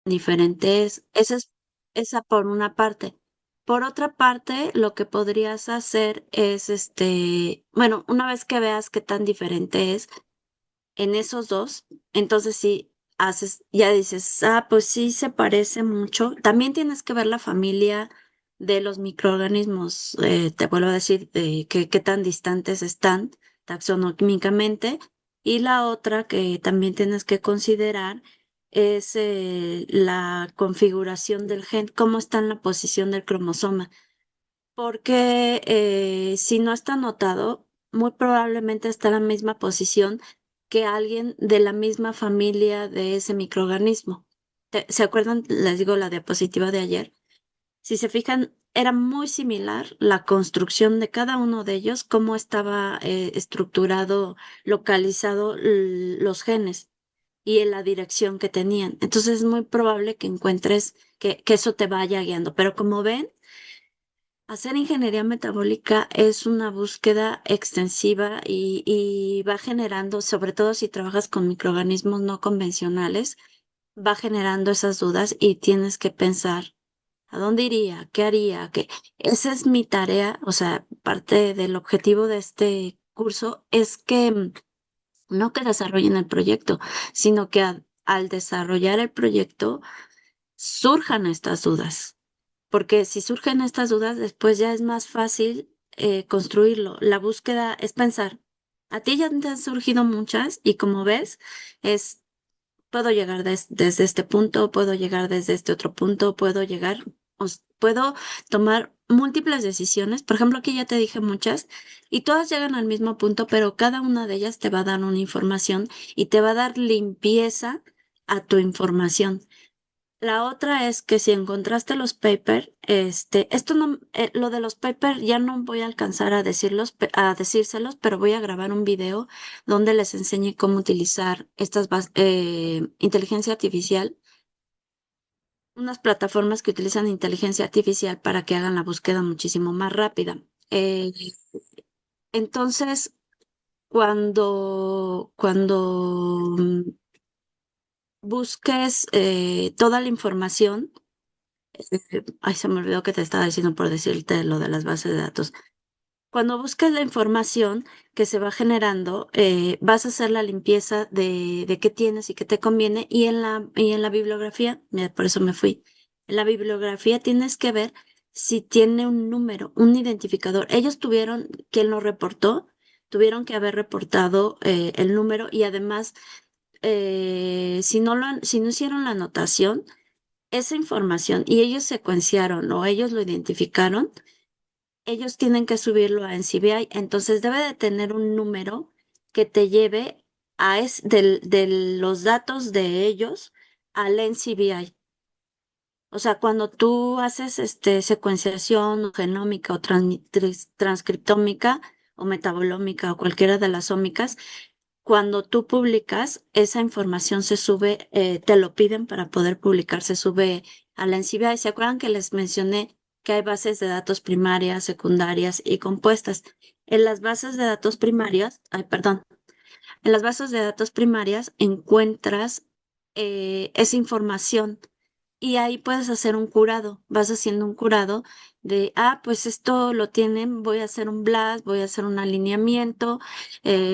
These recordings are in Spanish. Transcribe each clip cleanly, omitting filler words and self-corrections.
diferente es. Esa por una parte. Por otra parte, lo que podrías hacer es, bueno, una vez que veas qué tan diferente es en esos dos, entonces sí haces, ya dices, pues sí se parece mucho. También tienes que ver la familia de los microorganismos, te vuelvo a decir, de qué tan distantes están taxonómicamente. Y la otra que también tienes que considerar es la configuración del gen, cómo está en la posición del cromosoma. Porque si no está anotado, muy probablemente está en la misma posición que alguien de la misma familia de ese microorganismo. ¿Se acuerdan? Les digo la diapositiva de ayer. Si se fijan, era muy similar la construcción de cada uno de ellos, cómo estaba estructurado, localizado los genes y en la dirección que tenían. Entonces es muy probable que encuentres que eso te vaya guiando. Pero como ven, hacer ingeniería metabólica es una búsqueda extensiva y va generando, sobre todo si trabajas con microorganismos no convencionales, va generando esas dudas y tienes que pensar, ¿a dónde iría? ¿Qué haría? Esa es mi tarea, o sea, parte del objetivo de este curso es que no que desarrollen el proyecto, sino que al desarrollar el proyecto surjan estas dudas, porque si surgen estas dudas, después ya es más fácil construirlo. La búsqueda es pensar, a ti ya te han surgido muchas y como ves, es, puedo llegar desde este punto, puedo llegar desde este otro punto, puedo llegar, puedo tomar múltiples decisiones. Por ejemplo, aquí ya te dije muchas y todas llegan al mismo punto, pero cada una de ellas te va a dar una información y te va a dar limpieza a tu información. La otra es que si encontraste los papers, esto no, lo de los papers ya no voy a alcanzar a decirlos, a decírselos, pero voy a grabar un video donde les enseñe cómo utilizar inteligencia artificial, unas plataformas que utilizan inteligencia artificial para que hagan la búsqueda muchísimo más rápida. Entonces, cuando busques toda la información. Ay, se me olvidó que te estaba diciendo por decirte lo de las bases de datos. Cuando busques la información que se va generando, vas a hacer la limpieza de qué tienes y qué te conviene. Y en la bibliografía, mira, por eso me fui. En la bibliografía tienes que ver si tiene un número, un identificador. Ellos tuvieron, quien lo reportó, tuvieron que haber reportado el número y además, si no hicieron la anotación, esa información y ellos secuenciaron o ellos lo identificaron, ellos tienen que subirlo a NCBI. Entonces debe de tener un número que te lleve de los datos de ellos al NCBI. O sea, cuando tú haces secuenciación o genómica o transcriptómica o metabolómica o cualquiera de las ómicas, cuando tú publicas, esa información se sube, te lo piden para poder publicar, se sube a la NCBI. ¿Se acuerdan que les mencioné que hay bases de datos primarias, secundarias y compuestas? En las bases de datos primarias, ay, perdón, en las bases de datos primarias encuentras esa información y ahí puedes hacer un curado. Vas haciendo un curado de, pues esto lo tienen, voy a hacer un blast, voy a hacer un alineamiento,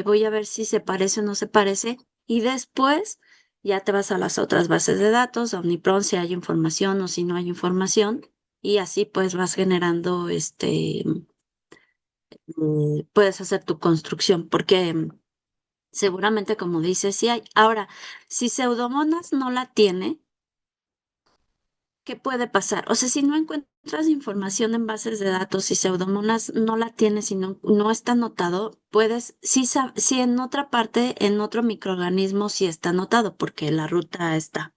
voy a ver si se parece o no se parece y después ya te vas a las otras bases de datos, a Omnipron si hay información o si no hay información y así pues vas generando, puedes hacer tu construcción porque seguramente, como dices, sí hay. Ahora, si Pseudomonas no la tiene, ¿qué puede pasar? O sea, si no encuentras información en bases de datos y Pseudomonas no la tienes y no está anotado, puedes, sí en otra parte, en otro microorganismo sí está anotado, porque la ruta está.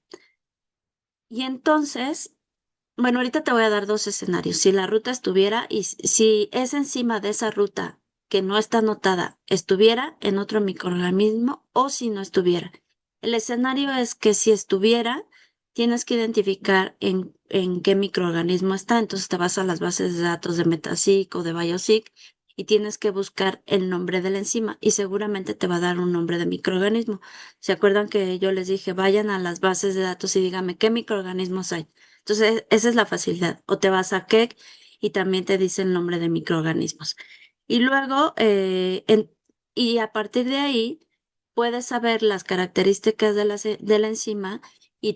Y entonces, bueno, ahorita te voy a dar dos escenarios. Si la ruta estuviera y si es encima de esa ruta que no está anotada, estuviera en otro microorganismo o si no estuviera. El escenario es que si estuviera, tienes que identificar en qué microorganismo está. Entonces te vas a las bases de datos de Metaseq o de Bioseq y tienes que buscar el nombre de la enzima y seguramente te va a dar un nombre de microorganismo. ¿Se acuerdan que yo les dije, vayan a las bases de datos y díganme qué microorganismos hay? Entonces, esa es la facilidad. O te vas a Keck y también te dice el nombre de microorganismos. Y luego, y a partir de ahí, puedes saber las características de la enzima y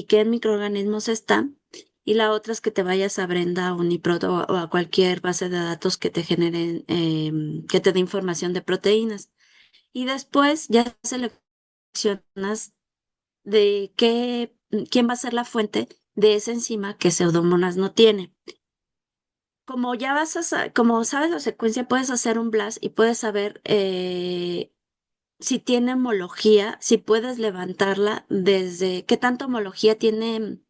qué microorganismos están. Y la otra es que te vayas a Brenda, a Uniprot o a cualquier base de datos que te generen, que te dé información de proteínas. Y después ya seleccionas de quién va a ser la fuente de esa enzima que Pseudomonas no tiene. Como ya como sabes la secuencia, puedes hacer un blast y puedes saber si tiene homología, si puedes levantarla desde qué tanta homología tiene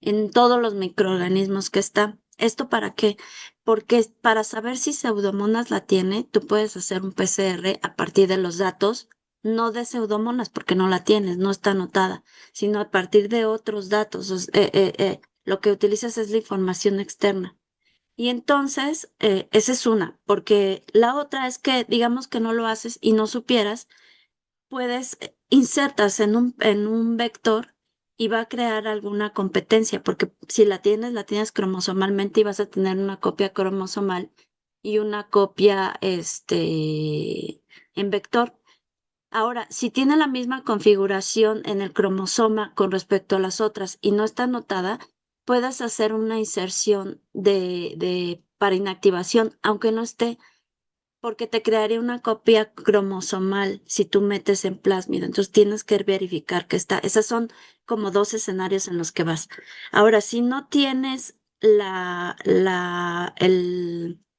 en todos los microorganismos que está. ¿Esto para qué? Porque para saber si Pseudomonas la tiene, tú puedes hacer un PCR a partir de los datos, no de Pseudomonas, porque no la tienes, no está anotada, sino a partir de otros datos. Lo que utilizas es la información externa. Y entonces, esa es una, porque la otra es que digamos que no lo haces y no supieras, puedes insertas en un vector y va a crear alguna competencia, porque si la tienes cromosomalmente y vas a tener una copia cromosomal y una copia en vector. Ahora, si tiene la misma configuración en el cromosoma con respecto a las otras y no está anotada, puedes hacer una inserción para inactivación, aunque no esté, porque te crearía una copia cromosomal si tú metes en plásmido. Entonces tienes que verificar que está. Esos son como dos escenarios en los que vas. Ahora, si no tienes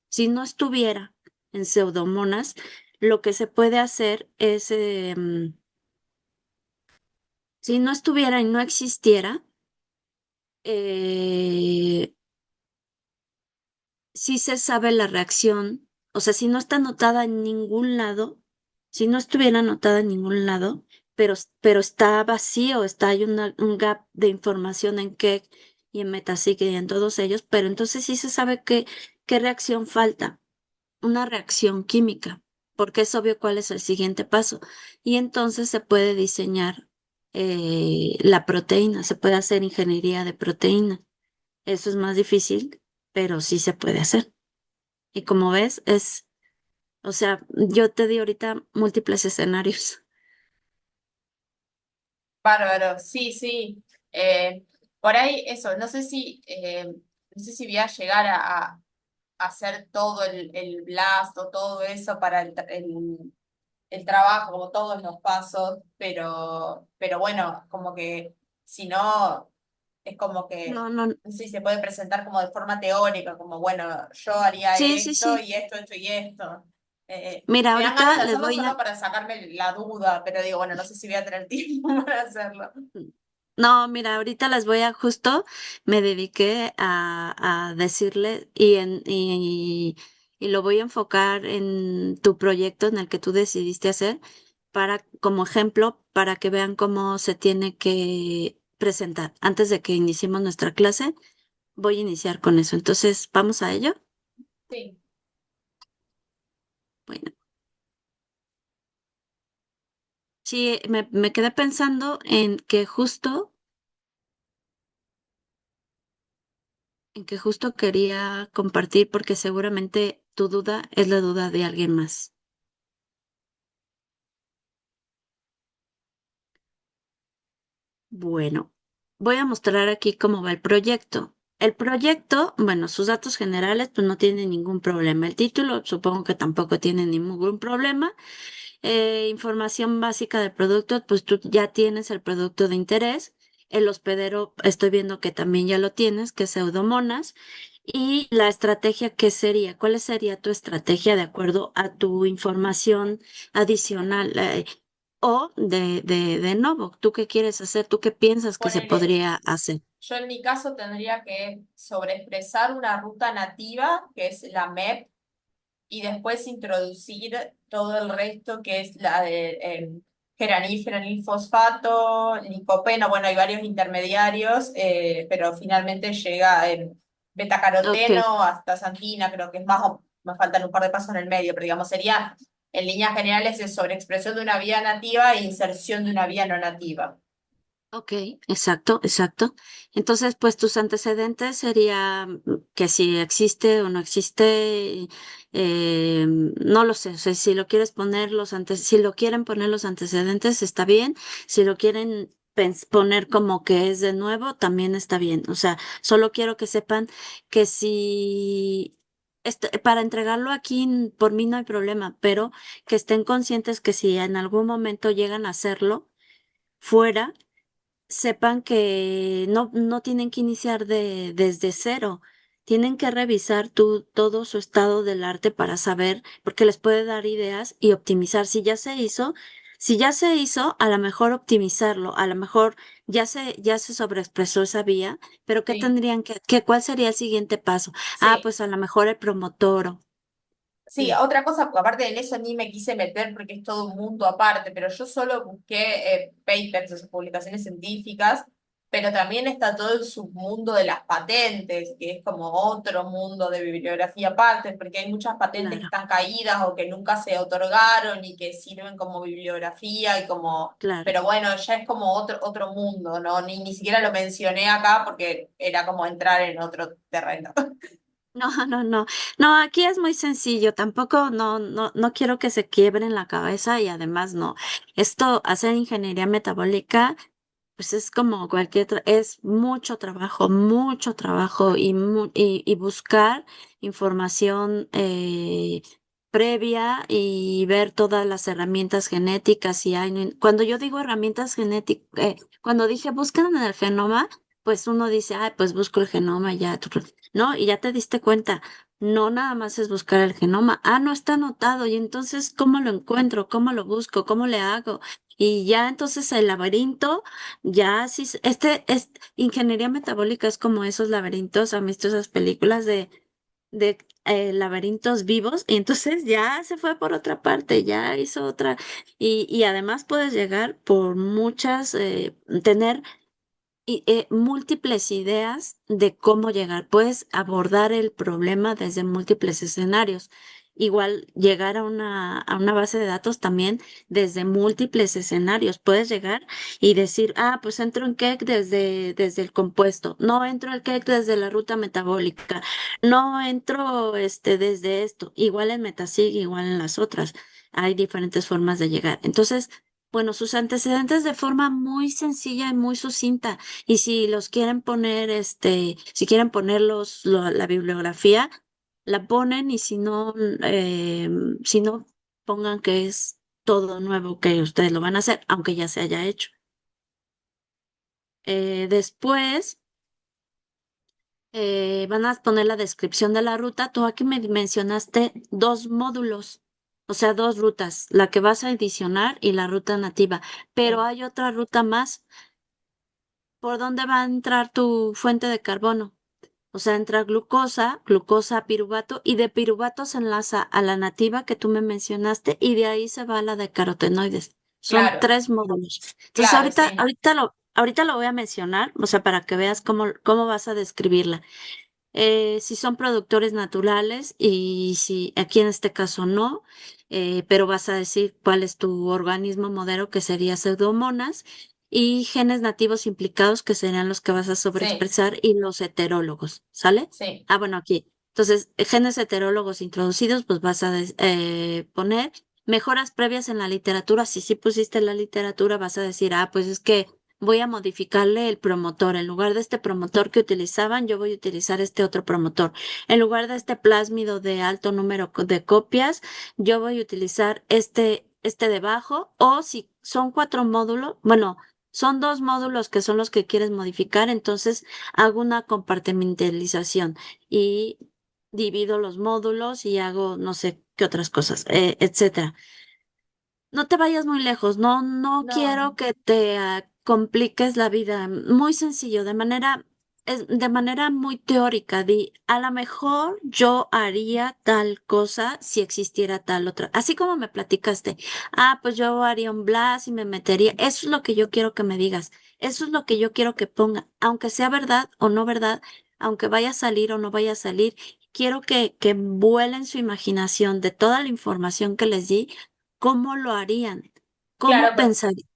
si no estuviera en pseudomonas, lo que se puede hacer es, si no estuviera y no existiera, eh, sí se sabe la reacción, o sea, si no está anotada en ningún lado, si no estuviera anotada en ningún lado, pero está vacío, hay un gap de información en Keck y en Metaseq y en todos ellos, pero entonces sí se sabe qué reacción falta, una reacción química, porque es obvio cuál es el siguiente paso. Y entonces se puede diseñar la proteína, se puede hacer ingeniería de proteína. Eso es más difícil, pero sí se puede hacer. Y como ves, o sea, yo te di ahorita múltiples escenarios. Bárbaro, sí, sí. Eh, por ahí eso, no sé si voy a llegar a hacer todo el blast o todo eso para el trabajo, como todos los pasos, pero bueno, como que si no, es como que No, no, sí se puede presentar como de forma teórica, como bueno, yo haría sí, sí, esto sí. y esto y esto. Mira, Me dan ganas ahorita de les hacerlo voy a... solo para sacarme la duda, pero digo, bueno, no sé si voy a tener tiempo para hacerlo. No, mira, ahorita les voy a justo, me dediqué a decirle y lo voy a enfocar en tu proyecto en el que tú decidiste hacer como ejemplo, para que vean cómo se tiene que presentar. Antes de que iniciemos nuestra clase, voy a iniciar con eso. Entonces, ¿vamos a ello? Sí. Bueno, sí, me quedé pensando en que justo quería compartir porque seguramente tu duda es la duda de alguien más. Bueno, voy a mostrar aquí cómo va el proyecto. El proyecto, bueno, sus datos generales pues no tienen ningún problema. El título supongo que tampoco tiene ningún problema. Información básica del producto, pues tú ya tienes el producto de interés. El hospedero, estoy viendo que también ya lo tienes, que es Pseudomonas. Y la estrategia, ¿qué sería? ¿Cuál sería tu estrategia de acuerdo a tu información adicional? O de nuevo, ¿tú qué quieres hacer? ¿Tú qué piensas que se Ponele, podría hacer? yo en mi caso tendría que sobreexpresar una ruta nativa, que es la MEP, y después introducir todo el resto, que es la de geranil fosfato, licopeno, bueno, hay varios intermediarios, pero finalmente llega Ok, betacaroteno hasta santina, creo que es me faltan un par de pasos en el medio, pero digamos, sería en líneas generales es sobreexpresión de una vía nativa e inserción de una vía no nativa. Ok, exacto, exacto. Entonces, pues tus antecedentes sería que si existe o no existe, no lo sé. O sea, si lo quieres poner si lo quieren poner los antecedentes, está bien. Si lo quieren poner como que es de nuevo, también está bien. O sea, solo quiero que sepan que si para entregarlo aquí por mí no hay problema, pero que estén conscientes que si en algún momento llegan a hacerlo fuera sepan que no tienen que iniciar desde cero. Tienen que revisar todo su estado del arte para saber, porque les puede dar ideas y optimizar. Si ya se hizo, a lo mejor optimizarlo, a lo mejor ya se sobreexpresó esa vía, pero ¿qué Sí, tendrían cuál sería el siguiente paso? Ah, sí. pues a lo mejor el promotor. Sí, Dime. otra cosa, porque aparte en eso ni me quise meter porque es todo un mundo aparte, pero yo solo busqué papers, o sea, publicaciones científicas, pero también está todo el submundo de las patentes, que es como otro mundo de bibliografía aparte, porque hay muchas patentes que Claro, están caídas o que nunca se otorgaron y que sirven como bibliografía y como, claro. pero bueno, ya es como otro mundo, ¿no? Ni siquiera lo mencioné acá porque era como entrar en otro terreno. No, no, no. No, aquí es muy sencillo. Tampoco no quiero que se quiebren la cabeza y además no. Esto, hacer ingeniería metabólica, pues es como es mucho trabajo y buscar información previa y ver todas las herramientas genéticas si hay. Cuando yo digo herramientas genéticas, cuando dije buscan en el genoma, pues uno dice, ah, pues busco el genoma y ya. No, y ya te diste cuenta, no nada más es buscar el genoma. Ah, no está anotado. Y entonces, ¿cómo lo encuentro? ¿Cómo lo busco? ¿Cómo le hago? Y ya entonces el laberinto, ya sí, ingeniería metabólica es como esos laberintos, ¿han visto esas películas de laberintos vivos? Y entonces ya se fue por otra parte, ya hizo otra. Y además puedes llegar por tener múltiples ideas de cómo llegar. Puedes abordar el problema desde múltiples escenarios. Igual llegar a una base de datos también desde múltiples escenarios. Puedes llegar y decir, ah, pues entro en cake desde el compuesto. No entro el cake desde la ruta metabólica. No entro desde esto. Igual en Metasig, igual en las otras. Hay diferentes formas de llegar. Entonces, bueno, sus antecedentes de forma muy sencilla y muy sucinta. Y si los quieren poner, si quieren ponerlos, la bibliografía, la ponen y si no, pongan que es todo nuevo que ustedes lo van a hacer, aunque ya se haya hecho. Después van a poner la descripción de la ruta. Tú aquí me mencionaste dos módulos, o sea, dos rutas, la que vas a adicionar y la ruta nativa, pero Sí, hay otra ruta más. ¿Por dónde va a entrar tu fuente de carbono? O sea, entra glucosa, piruvato, y de piruvato se enlaza a la nativa que tú me mencionaste, y de ahí se va a la de carotenoides. Son claro, tres módulos. Entonces, claro, sí. ahorita lo voy a mencionar, o sea, para que veas cómo vas a describirla. Si son productores naturales y si aquí en este caso no, pero vas a decir cuál es tu organismo modelo, que sería Pseudomonas, y genes nativos implicados, que serían los que vas a Sí, sobreexpresar, y los heterólogos, ¿sale? sí, Ah, bueno, aquí. Entonces, genes heterólogos introducidos, pues vas a poner mejoras previas en la literatura. Si sí pusiste la literatura, vas a decir, ah, pues es que voy a modificarle el promotor. En lugar de este promotor que utilizaban, yo voy a utilizar este otro promotor. En lugar de este plásmido de alto número de copias, yo voy a utilizar este debajo. O si son cuatro módulos, bueno, son dos módulos que son los que quieres modificar, entonces hago una compartimentalización y divido los módulos y hago no sé qué otras cosas, etcétera. No te vayas muy lejos, no no, quiero que te compliques la vida. Muy sencillo, de manera muy teórica. A lo mejor yo haría tal cosa si existiera tal otra. Así como me platicaste, ah, pues yo haría un blast y me metería. Eso es lo que yo quiero que me digas. Eso es lo que yo quiero que ponga, aunque sea verdad o no verdad, aunque vaya a salir o no vaya a salir. quiero que vuelen su imaginación de toda la información que les di, cómo lo harían, cómo Claro, pensarían.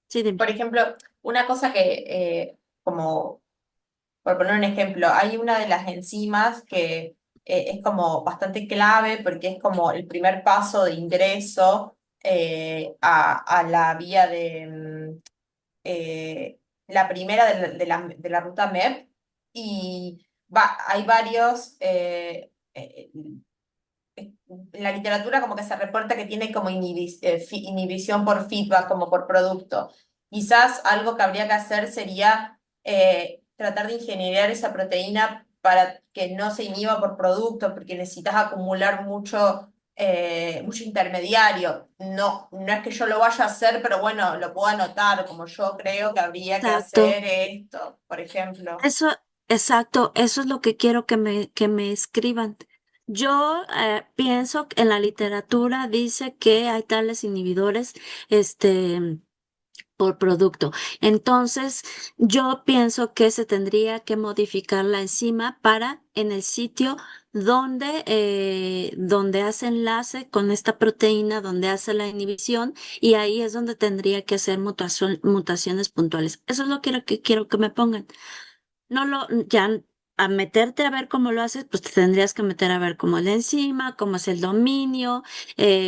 Sí, dime. por ejemplo, una cosa que, como por poner un ejemplo, hay una de las enzimas que es como bastante clave porque es como el primer paso de ingreso a la vía de la primera de la ruta MEP y hay varios, en la literatura como que se reporta que tiene como inhibición por feedback, como por producto. Quizás algo que habría que hacer sería tratar de ingeniar esa proteína para que no se inhiba por producto, porque necesitas acumular mucho intermediario. No, no es que yo lo vaya a hacer, pero bueno, lo puedo anotar, como yo creo que habría que Exacto. hacer esto, por ejemplo. Eso, exacto, eso es lo que quiero que me escriban. Yo pienso que en la literatura dice que hay tales inhibidores, este, por producto. Entonces, yo pienso que se tendría que modificar la enzima para en el sitio donde hace enlace con esta proteína, donde hace la inhibición, y ahí es donde tendría que hacer mutaciones puntuales. Eso es lo que quiero que me pongan. No lo, ya a meterte a ver cómo lo haces, pues te tendrías que meter a ver cómo es la enzima, cómo es el dominio,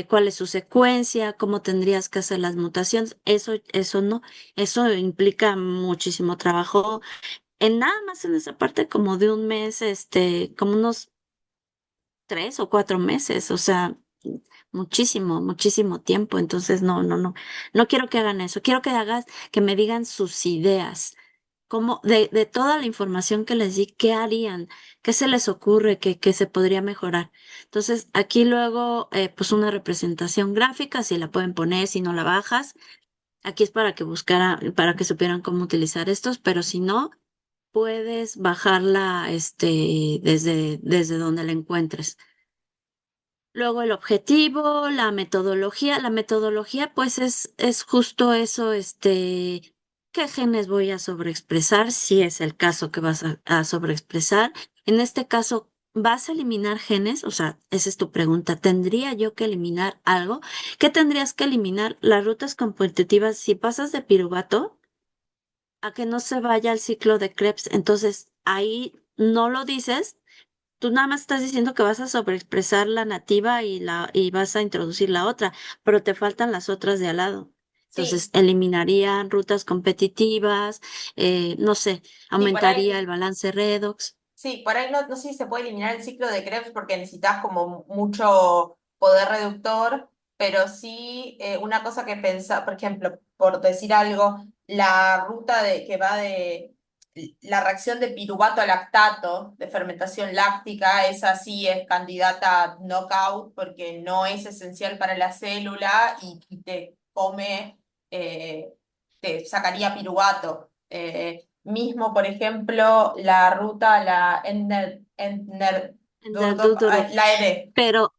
cuál es su secuencia, cómo tendrías que hacer las mutaciones. Eso no, eso implica muchísimo trabajo. En nada más en esa parte como de un mes, como unos 3 o 4 meses, o sea, muchísimo, muchísimo tiempo. Entonces, no quiero que hagan eso. Quiero que me digan sus ideas como de toda la información que les di, ¿qué harían? ¿Qué se les ocurre que se podría mejorar? Entonces, aquí luego, pues una representación gráfica, si la pueden poner, si no la bajas. Aquí es para que para que supieran cómo utilizar estos, pero si no, puedes bajarla, desde donde la encuentres. Luego el objetivo, la metodología. La metodología, pues es justo eso, qué genes voy a sobreexpresar, si es el caso que vas a sobreexpresar. En este caso, ¿vas a eliminar genes? O sea, esa es tu pregunta. ¿Tendría yo que eliminar algo? ¿Qué tendrías que eliminar? Las rutas competitivas, si pasas de piruvato a que no se vaya al ciclo de Krebs, entonces ahí no lo dices. Tú nada más estás diciendo que vas a sobreexpresar la nativa y vas a introducir la otra, pero te faltan las otras de al lado. Entonces, Sí, eliminarían rutas competitivas, no sé, sí, por ahí. aumentaría el balance redox. Sí, por ahí no sé si se puede eliminar el ciclo de Krebs porque necesitas como mucho poder reductor, pero sí una cosa que pensar, por ejemplo, por decir algo, la ruta que va de la reacción de piruvato a lactato, de fermentación láctica, esa sí es candidata a knockout porque no es esencial para la célula y te come, te sacaría piruvato. Mismo, por ejemplo, la ruta, En el Dúdoro. la ED, Pero,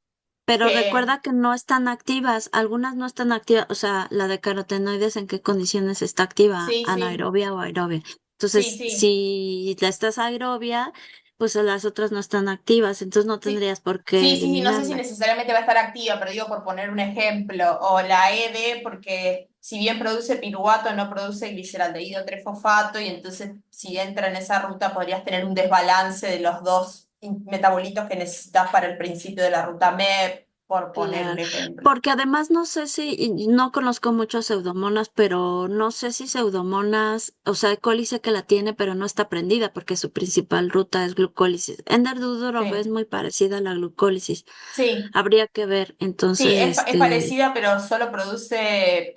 pero que recuerda que no están activas, algunas no están activas, o sea, la de carotenoides, ¿en qué condiciones está activa? sí, sí, ¿Anaerobia o aerobia? sí, Entonces, sí, si la estás aerobia, pues las otras no están activas, entonces no sí. tendrías por qué Sí, sí, sí, no sé si eliminarla. necesariamente va a estar activa, pero digo por poner un ejemplo, o la ED, porque si bien produce piruvato, no produce gliceraldehído trifosfato, y entonces si entra en esa ruta podrías tener un desbalance de los dos metabolitos que necesitas para el principio de la ruta MEP, por poner un Claro, ejemplo. porque además no sé si, y no conozco muchas pseudomonas, pero no sé si pseudomonas, o sea, E. coli sé que la tiene, pero no está prendida porque su principal ruta es glucólisis. Ender-Dudorov es Sí, muy parecida a la glucólisis. sí. Habría que ver, Sí, entonces, es parecida, pero solo produce,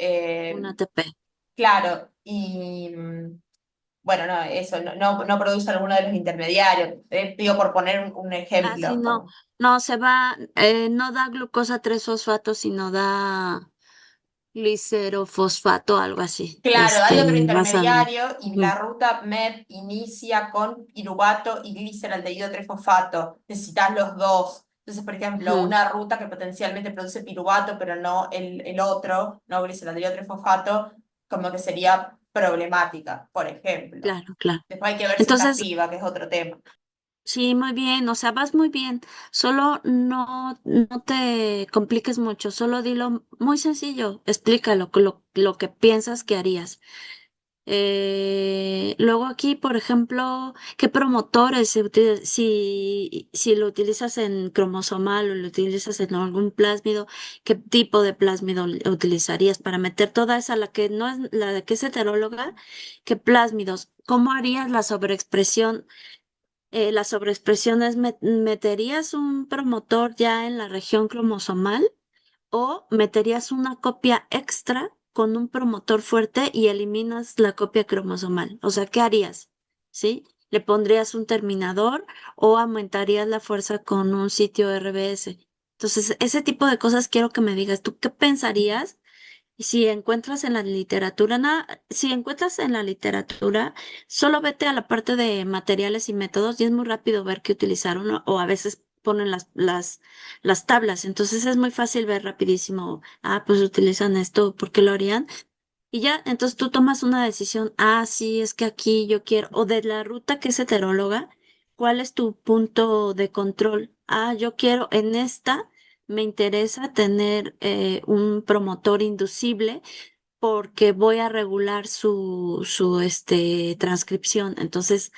un ATP. claro, y bueno, no, eso, no produce alguno de los intermediarios. Digo por poner un Ah, sí, ejemplo. no, no, no da glucosa 3 fosfato, sino da glicerofosfato, algo así, Claro, hay otro basal. intermediario y Ujú, la ruta MEP inicia con piruvato y gliceraldehído 3-fosfato. Necesitas los dos. Entonces, por ejemplo, ujú. una ruta que potencialmente produce piruvato, pero no el otro, no gliceraldehído 3-fosfato, como que sería problemática, por ejemplo. Claro, claro. Después hay que ver si está Entonces, activa, que es otro tema. Sí, muy bien, o sea, vas muy bien. Solo no te compliques mucho, solo dilo muy sencillo, explícalo, lo que piensas que harías. Luego aquí, por ejemplo, ¿qué promotores si lo utilizas en cromosomal o lo utilizas en algún plásmido, qué tipo de plásmido utilizarías para meter toda esa, la que no es la que es heteróloga, qué plásmidos? ¿Cómo harías la sobreexpresión? Las sobreexpresiones, ¿meterías un promotor ya en la región cromosomal o meterías una copia extra con un promotor fuerte y eliminas la copia cromosomal? O sea, ¿qué harías? ¿Sí? ¿Le pondrías un terminador o aumentarías la fuerza con un sitio RBS? Entonces, ese tipo de cosas quiero que me digas. ¿Tú qué pensarías? Y si encuentras en la literatura, si encuentras en la literatura, solo vete a la parte de materiales y métodos y es muy rápido ver qué utilizaron o a veces ponen las tablas. Entonces es muy fácil ver rapidísimo, pues utilizan esto, ¿por qué lo harían? Y ya, entonces tú tomas una decisión, sí, es que aquí yo quiero, o de la ruta que es heteróloga, ¿cuál es tu punto de control? Yo quiero en esta, me interesa tener un promotor inducible porque voy a regular su transcripción. Entonces,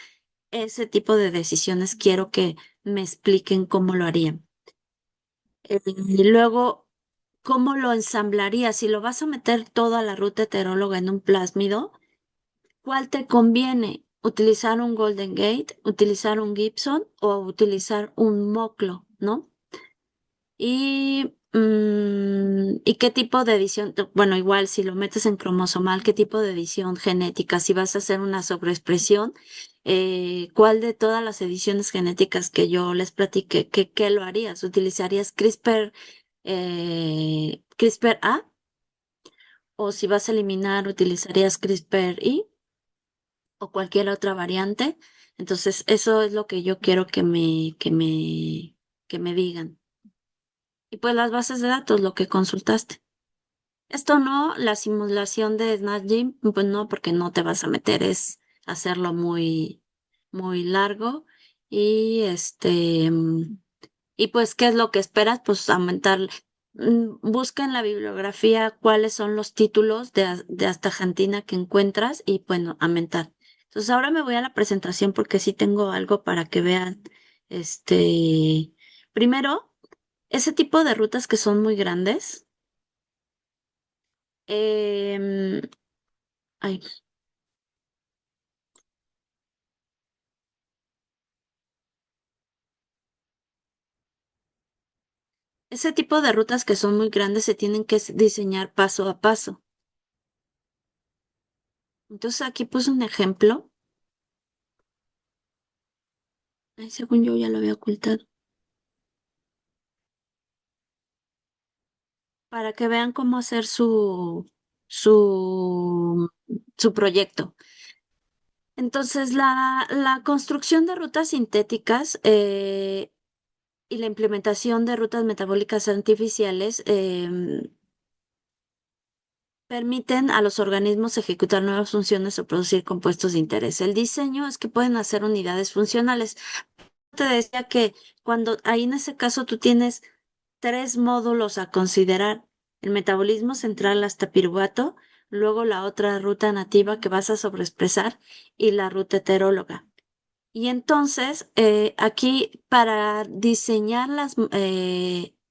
ese tipo de decisiones quiero que me expliquen cómo lo harían. Y luego, ¿cómo lo ensamblarías? Si lo vas a meter toda la ruta heteróloga en un plásmido, ¿cuál te conviene? ¿Utilizar un Golden Gate, utilizar un Gibson o utilizar un Moclo, ¿no? ¿Y qué tipo de edición? Bueno, igual si lo metes en cromosomal, ¿qué tipo de edición genética? Si vas a hacer una sobreexpresión, ¿cuál de todas las ediciones genéticas que yo les platiqué, qué lo harías? ¿Utilizarías CRISPR-A? ¿O si vas a eliminar, utilizarías CRISPR-I o cualquier otra variante? Entonces, eso es lo que yo quiero que me digan. Y pues las bases de datos, lo que consultaste. Esto no, la simulación de Snatching, pues no, porque no te vas a meter, es hacerlo muy largo. Y y pues, ¿qué es lo que esperas? Pues aumentar, busca en la bibliografía cuáles son los títulos de astaxantina que encuentras y bueno, aumentar. Entonces ahora me voy a la presentación porque sí tengo algo para que vean. Primero, ese tipo de rutas que son muy grandes. em, ay, ese tipo de rutas que son muy grandes se tienen que diseñar paso a paso. Entonces aquí puse un ejemplo. Ay, según yo ya lo había ocultado. Para que vean cómo hacer su, su proyecto. Entonces, la construcción de rutas sintéticas y la implementación de rutas metabólicas artificiales permiten a los organismos ejecutar nuevas funciones o producir compuestos de interés. El diseño es que pueden hacer unidades funcionales. Te decía que cuando ahí en ese caso tú tienes tres módulos a considerar: el metabolismo central hasta piruvato, luego la otra ruta nativa que vas a sobreexpresar y la ruta heteróloga. Y entonces, aquí para diseñar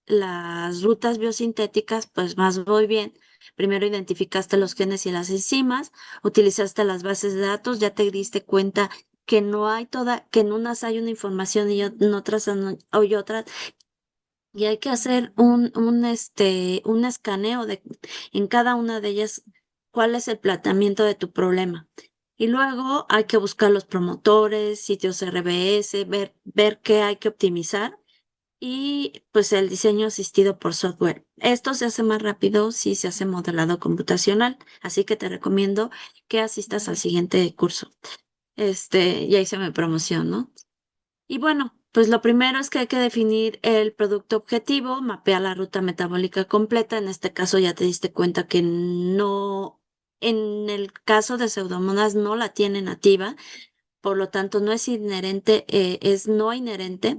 las rutas biosintéticas, pues más voy bien. Primero identificaste los genes y las enzimas, utilizaste las bases de datos, ya te diste cuenta que no hay que en unas hay una información y en otras no hay otras, y hay que hacer un escaneo en cada una de ellas cuál es el planteamiento de tu problema. Y luego hay que buscar los promotores, sitios RBS, ver qué hay que optimizar y pues el diseño asistido por software. Esto se hace más rápido si se hace modelado computacional, así que te recomiendo que asistas al siguiente curso. Ya hice mi promoción, ¿no? Y bueno, pues lo primero es que hay que definir el producto objetivo, mapear la ruta metabólica completa. En este caso ya te diste cuenta que no, en el caso de Pseudomonas no la tienen nativa por lo tanto no es inherente, es no inherente,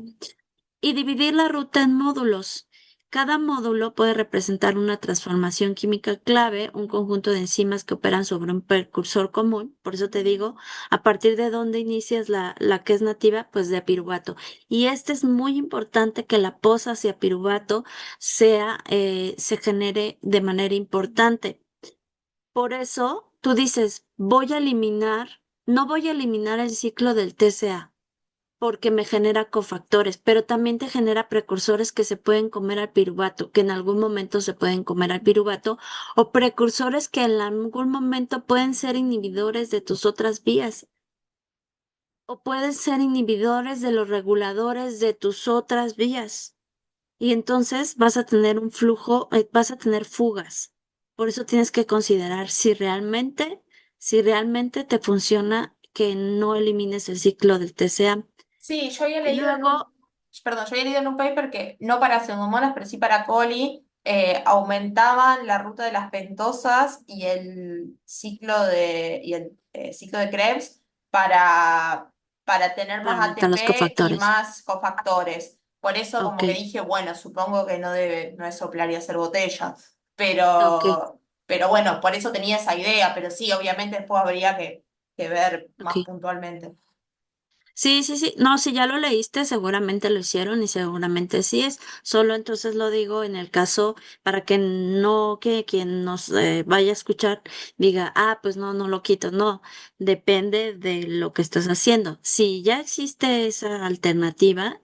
y dividir la ruta en módulos. Cada módulo puede representar una transformación química clave, un conjunto de enzimas que operan sobre un precursor común. Por eso te digo, a partir de dónde inicias la que es nativa, pues de piruvato. Y este es muy importante que la posa hacia piruvato se genere de manera importante. Por eso tú dices, no voy a eliminar el ciclo del TCA porque me genera cofactores, pero también te genera precursores que se pueden comer al piruvato, que en algún momento se pueden comer al piruvato, o precursores que en algún momento pueden ser inhibidores de tus otras vías, o pueden ser inhibidores de los reguladores de tus otras vías. Y entonces vas a tener un flujo, vas a tener fugas. Por eso tienes que considerar si realmente te funciona que no elimines el ciclo del TCA. Sí, yo había Y leído en un, luego, perdón, yo había leído en un paper que no para pseudomonas, pero sí para coli, aumentaban la ruta de las pentosas y el ciclo ciclo de Krebs para tener para más aumentar los ATP y cofactores. más cofactores. Por eso Ok, como que dije, bueno, supongo que no es soplar y hacer botella, ok, pero bueno, por eso tenía esa idea, pero sí, obviamente después habría que ver ok. más puntualmente. Sí, sí, sí. No, si ya lo leíste, seguramente lo hicieron y seguramente sí es. Solo entonces lo digo en el caso para que no que quien nos vaya a escuchar diga, ah, pues no, no lo quito. No, depende de lo que estás haciendo. Si ya existe esa alternativa,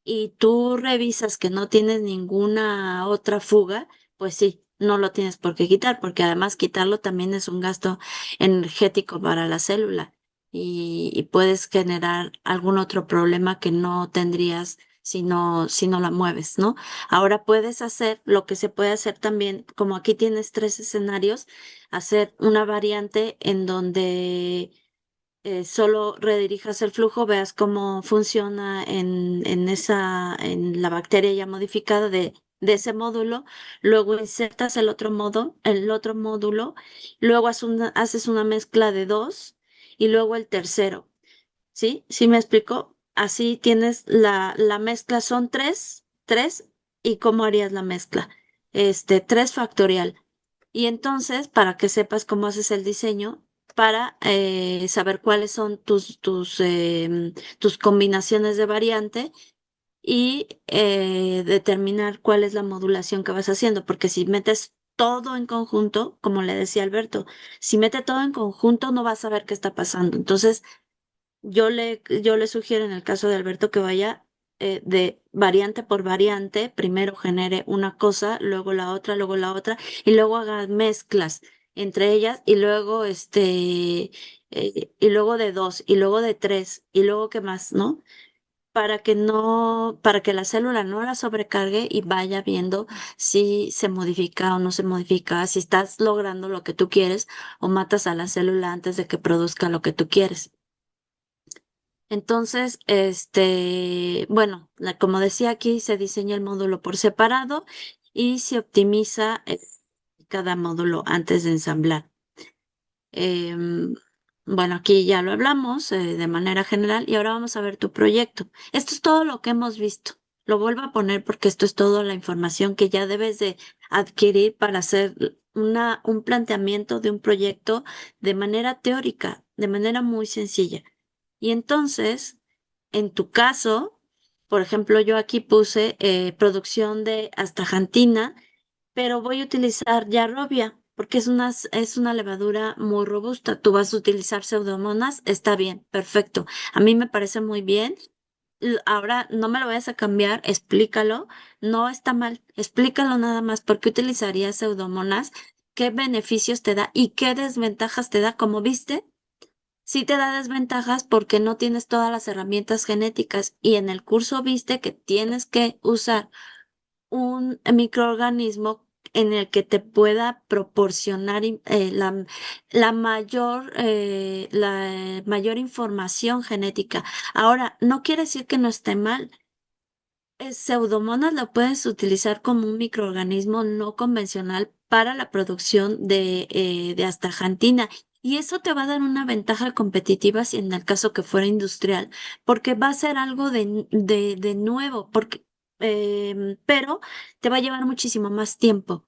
y tú revisas que no tienes ninguna otra fuga, pues sí, no lo tienes por qué quitar, porque además quitarlo también es un gasto energético para la célula y puedes generar algún otro problema que no tendrías si no la mueves, ¿no? Ahora puedes hacer lo que se puede hacer también, como aquí tienes tres escenarios, hacer una variante en donde solo redirijas el flujo, veas cómo funciona en la bacteria ya modificada de ese módulo, luego insertas el otro módulo, luego haces una mezcla de dos y luego el tercero, ¿sí? ¿Sí me explico? Así tienes la mezcla, son tres, ¿y cómo harías la mezcla? Tres factorial. Y entonces, para que sepas cómo haces el diseño, para saber cuáles son tus combinaciones de variante y determinar cuál es la modulación que vas haciendo, porque si metes todo en conjunto, como le decía Alberto, si mete todo en conjunto no vas a ver qué está pasando. Entonces, yo le sugiero en el caso de Alberto que vaya de variante por variante, primero genere una cosa, luego la otra, y luego haga mezclas entre ellas, y luego y luego de dos, y luego de tres, y luego qué más, ¿no? Para que la célula no la sobrecargue y vaya viendo si se modifica o no se modifica, si estás logrando lo que tú quieres o matas a la célula antes de que produzca lo que tú quieres. Entonces, bueno, como decía aquí, se diseña el módulo por separado y se optimiza cada módulo antes de ensamblar. Em, bueno, aquí ya lo hablamos de manera general y ahora vamos a ver tu proyecto. Esto es todo lo que hemos visto. Lo vuelvo a poner porque esto es toda la información que ya debes de adquirir para hacer un planteamiento de un proyecto de manera teórica, de manera muy sencilla. Y entonces, en tu caso, por ejemplo, yo aquí puse producción de astaxantina, pero voy a utilizar Yarrobia porque es una levadura muy robusta. Tú vas a utilizar pseudomonas, está bien, perfecto. A mí me parece muy bien. Ahora no me lo vayas a cambiar, explícalo. No está mal, explícalo nada más. ¿Por qué utilizarías pseudomonas? ¿Qué beneficios te da y qué desventajas te da? Como viste, sí te da desventajas porque no tienes todas las herramientas genéticas y en el curso viste que tienes que usar un microorganismo en el que te pueda proporcionar la mayor información genética. Ahora, no quiere decir que no esté mal. Pseudomonas lo puedes utilizar como un microorganismo no convencional para la producción de astaxantina Y eso te va a dar una ventaja competitiva si en el caso que fuera industrial, porque va a ser algo de nuevo, pero te va a llevar muchísimo más tiempo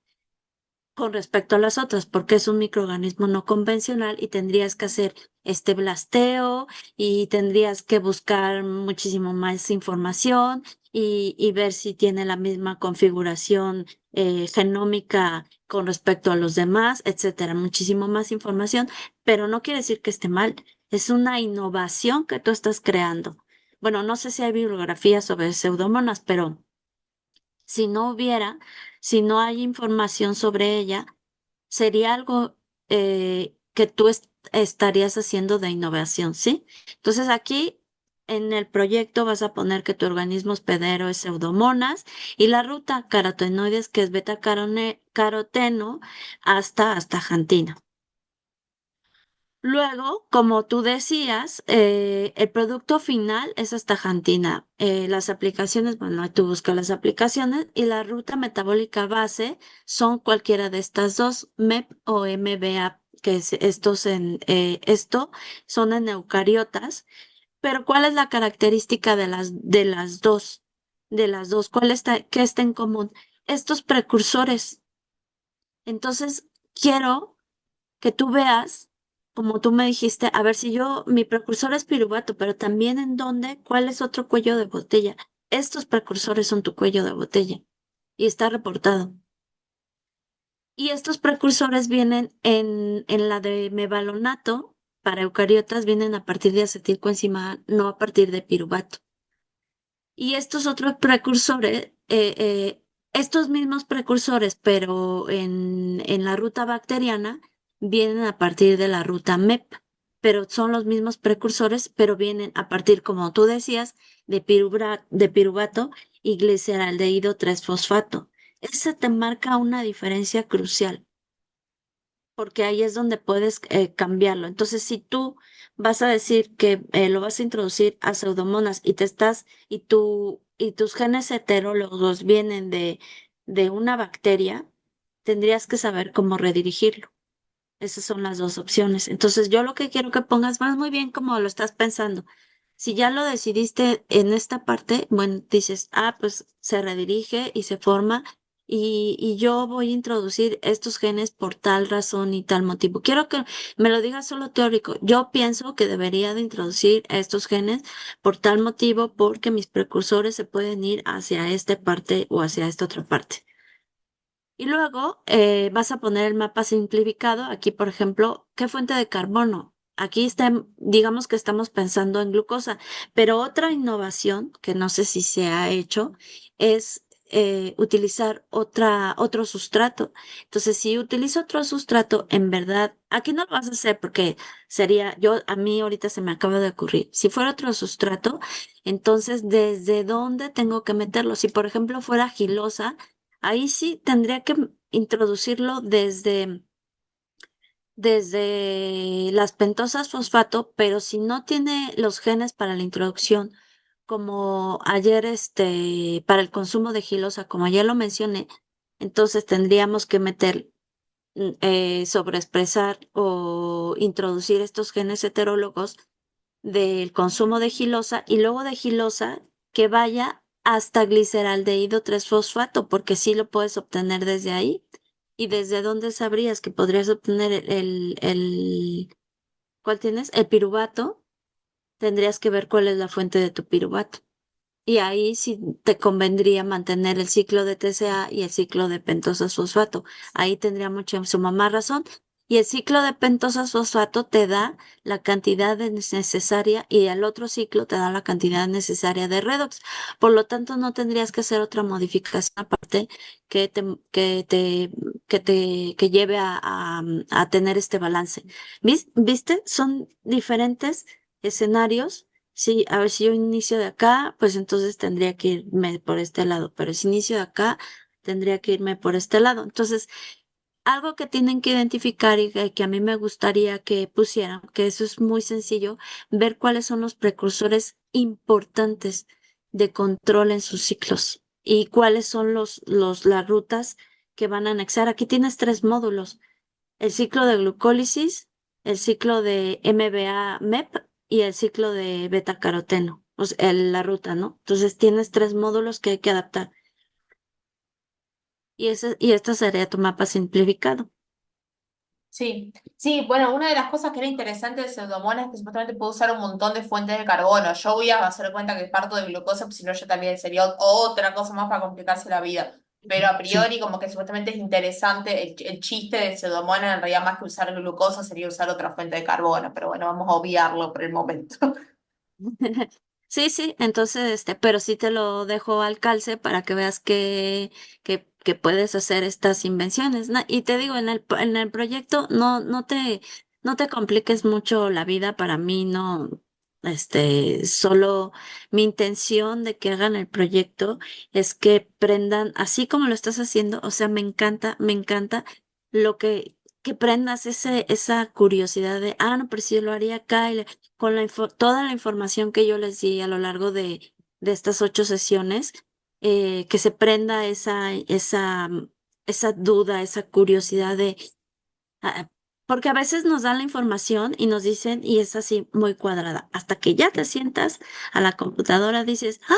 con respecto a las otras, porque es un microorganismo no convencional y tendrías que hacer este blasteo y tendrías que buscar muchísimo más información y ver si tiene la misma configuración genómica con respecto a los demás, etcétera. Muchísimo más información, pero no quiere decir que esté mal. Es una innovación que tú estás creando. Bueno, no sé si hay bibliografía sobre pseudomonas, pero si no hubiera, si no hay información sobre ella, sería algo que tú estarías haciendo de innovación, ¿sí? Entonces aquí en el proyecto vas a poner que tu organismo hospedero es Pseudomonas y la ruta carotenoides que es caroteno hasta astaxantina. Luego, como tú decías, el producto final es astaxantina. Las aplicaciones, bueno, tú buscas las aplicaciones y la ruta metabólica base son cualquiera de estas dos, MEP o MBA, que es esto son en eucariotas. Pero ¿cuál es la característica de las dos? De las dos, ¿qué está en común? Estos precursores. Entonces, quiero que tú veas, como tú me dijiste, a ver si mi precursor es piruvato, pero también en dónde, cuál es otro cuello de botella. Estos precursores son tu cuello de botella y está reportado. Y estos precursores vienen en la de mevalonato, para eucariotas, vienen a partir de acetilcoenzima, no a partir de piruvato. Y estos otros precursores, estos mismos precursores, pero en la ruta bacteriana, vienen a partir de la ruta MEP, pero son los mismos precursores, pero vienen a partir, como tú decías, de piruvato y gliceraldehído 3-fosfato. Ese te marca una diferencia crucial porque ahí es donde puedes cambiarlo. Entonces, si tú vas a decir que lo vas a introducir a pseudomonas y tus genes heterólogos vienen de una bacteria, tendrías que saber cómo redirigirlo. Esas son las dos opciones. Entonces, yo lo que quiero que pongas más muy bien como lo estás pensando. Si ya lo decidiste en esta parte, bueno, dices, pues se redirige y se forma y yo voy a introducir estos genes por tal razón y tal motivo. Quiero que me lo digas solo teórico. Yo pienso que debería de introducir estos genes por tal motivo porque mis precursores se pueden ir hacia esta parte o hacia esta otra parte. Y luego vas a poner el mapa simplificado. Aquí, por ejemplo, ¿qué fuente de carbono? Aquí digamos que estamos pensando en glucosa, pero otra innovación que no sé si se ha hecho es utilizar otro sustrato. Entonces, si utilizo otro sustrato, en verdad, aquí no lo vas a hacer porque a mí ahorita se me acaba de ocurrir. Si fuera otro sustrato, entonces, ¿desde dónde tengo que meterlo? Si, por ejemplo, fuera gilosa, ahí sí tendría que introducirlo desde las pentosas fosfato, pero si no tiene los genes para la introducción, como ayer, para el consumo de gilosa, como ya lo mencioné, entonces tendríamos que sobreexpresar o introducir estos genes heterólogos del consumo de gilosa y luego de gilosa que vaya hasta gliceraldehído 3-fosfato, porque sí lo puedes obtener desde ahí. ¿Y desde dónde sabrías que podrías obtener ¿cuál tienes? El piruvato. Tendrías que ver cuál es la fuente de tu piruvato. Y ahí sí te convendría mantener el ciclo de TCA y el ciclo de pentosas fosfato. Ahí tendría muchísima más razón. Y el ciclo de pentosas fosfato te da la cantidad necesaria y el otro ciclo te da la cantidad necesaria de redox. Por lo tanto, no tendrías que hacer otra modificación aparte que te, que te, que lleve a tener este balance. ¿Viste? Son diferentes escenarios. Sí, a ver, si yo inicio de acá, pues entonces tendría que irme por este lado, pero si inicio de acá, tendría que irme por este lado. Entonces, algo que tienen que identificar y que a mí me gustaría que pusieran, que eso es muy sencillo, ver cuáles son los precursores importantes de control en sus ciclos y cuáles son las rutas que van a anexar. Aquí tienes 3 módulos: el ciclo de glucólisis, el ciclo de MBA-MEP y el ciclo de beta-caroteno, o sea, la ruta, ¿no? Entonces tienes tres módulos que hay que adaptar. Y este sería tu mapa simplificado. Sí, sí, bueno, una de las cosas que era interesante de Pseudomonas es que supuestamente puedo usar un montón de fuentes de carbono. Yo voy a hacer cuenta que parto de glucosa, porque si no, yo también sería otra cosa más para complicarse la vida. Pero a Sí. priori, como que supuestamente es interesante, el chiste de Pseudomonas en realidad más que usar glucosa sería usar otra fuente de carbono. Pero bueno, vamos a obviarlo por el momento. Sí, sí, entonces, pero sí te lo dejo al calce para que veas que puedes hacer estas invenciones, ¿no? Y te digo, en el proyecto no te compliques mucho la vida. Para mí no, solo mi intención de que hagan el proyecto es que prendan, así como lo estás haciendo, o sea, me encanta lo que prendas esa curiosidad de, ah, no, pero si yo lo haría acá con toda la información que yo les di a lo largo de estas 8 sesiones, que se prenda esa duda, esa curiosidad de, ah, porque a veces nos dan la información y nos dicen, y es así muy cuadrada, hasta que ya te sientas a la computadora, dices, ¡ah!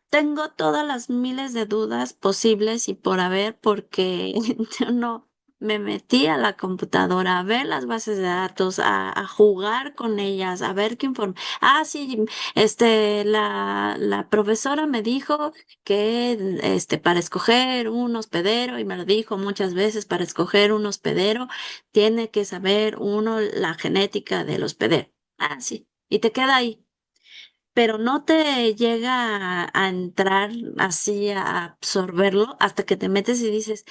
Tengo todas las miles de dudas posibles y por haber, porque yo no me metí a la computadora a ver las bases de datos, a jugar con ellas, a ver qué informe. Ah, sí, la profesora me dijo que para escoger un hospedero, y me lo dijo muchas veces, para escoger un hospedero tiene que saber uno la genética del hospedero. Ah, sí, y te queda ahí. Pero no te llega a entrar así a absorberlo hasta que te metes y dices,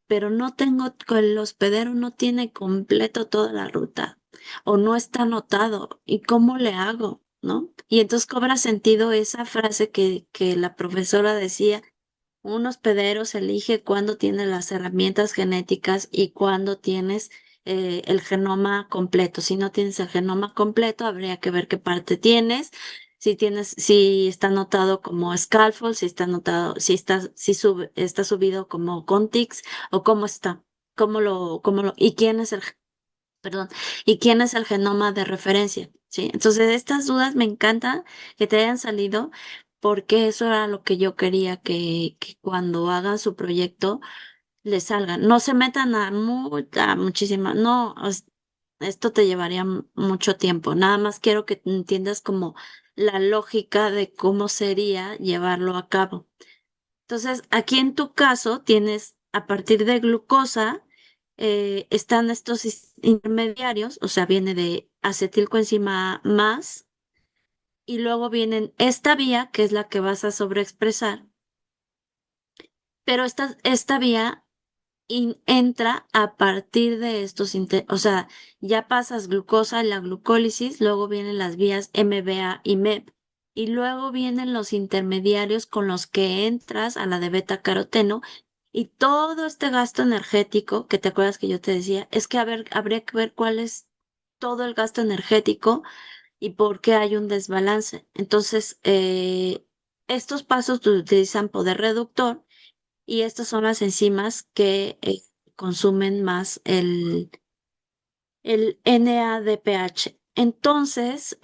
pero no tengo, el hospedero no tiene completo toda la ruta o no está anotado. ¿Y cómo le hago? ¿No? Y entonces cobra sentido esa frase que la profesora decía, un hospedero se elige cuando tienes las herramientas genéticas y cuando tienes el genoma completo. Si no tienes el genoma completo, habría que ver qué parte tienes. Si está anotado como scaffold, si está anotado, está subido como contigs o cómo está, y quién es perdón, y quién es el genoma de referencia, ¿sí? Entonces, estas dudas me encanta que te hayan salido porque eso era lo que yo quería que cuando hagan su proyecto les salgan. No se metan a muchísima, no, esto te llevaría mucho tiempo. Nada más quiero que entiendas como la lógica de cómo sería llevarlo a cabo. Entonces, aquí en tu caso tienes a partir de glucosa, están estos intermediarios, o sea, viene de acetilcoenzima más, y luego vienen esta vía, que es la que vas a sobreexpresar, pero esta vía entra a partir de o sea, ya pasas glucosa en la glucólisis, luego vienen las vías MBA y MEP, y luego vienen los intermediarios con los que entras a la de beta caroteno, y todo este gasto energético, que te acuerdas que yo te decía, es que habría que ver cuál es todo el gasto energético y por qué hay un desbalance. Entonces, estos pasos utilizan poder reductor y estas son las enzimas que consumen más el NADPH. Entonces,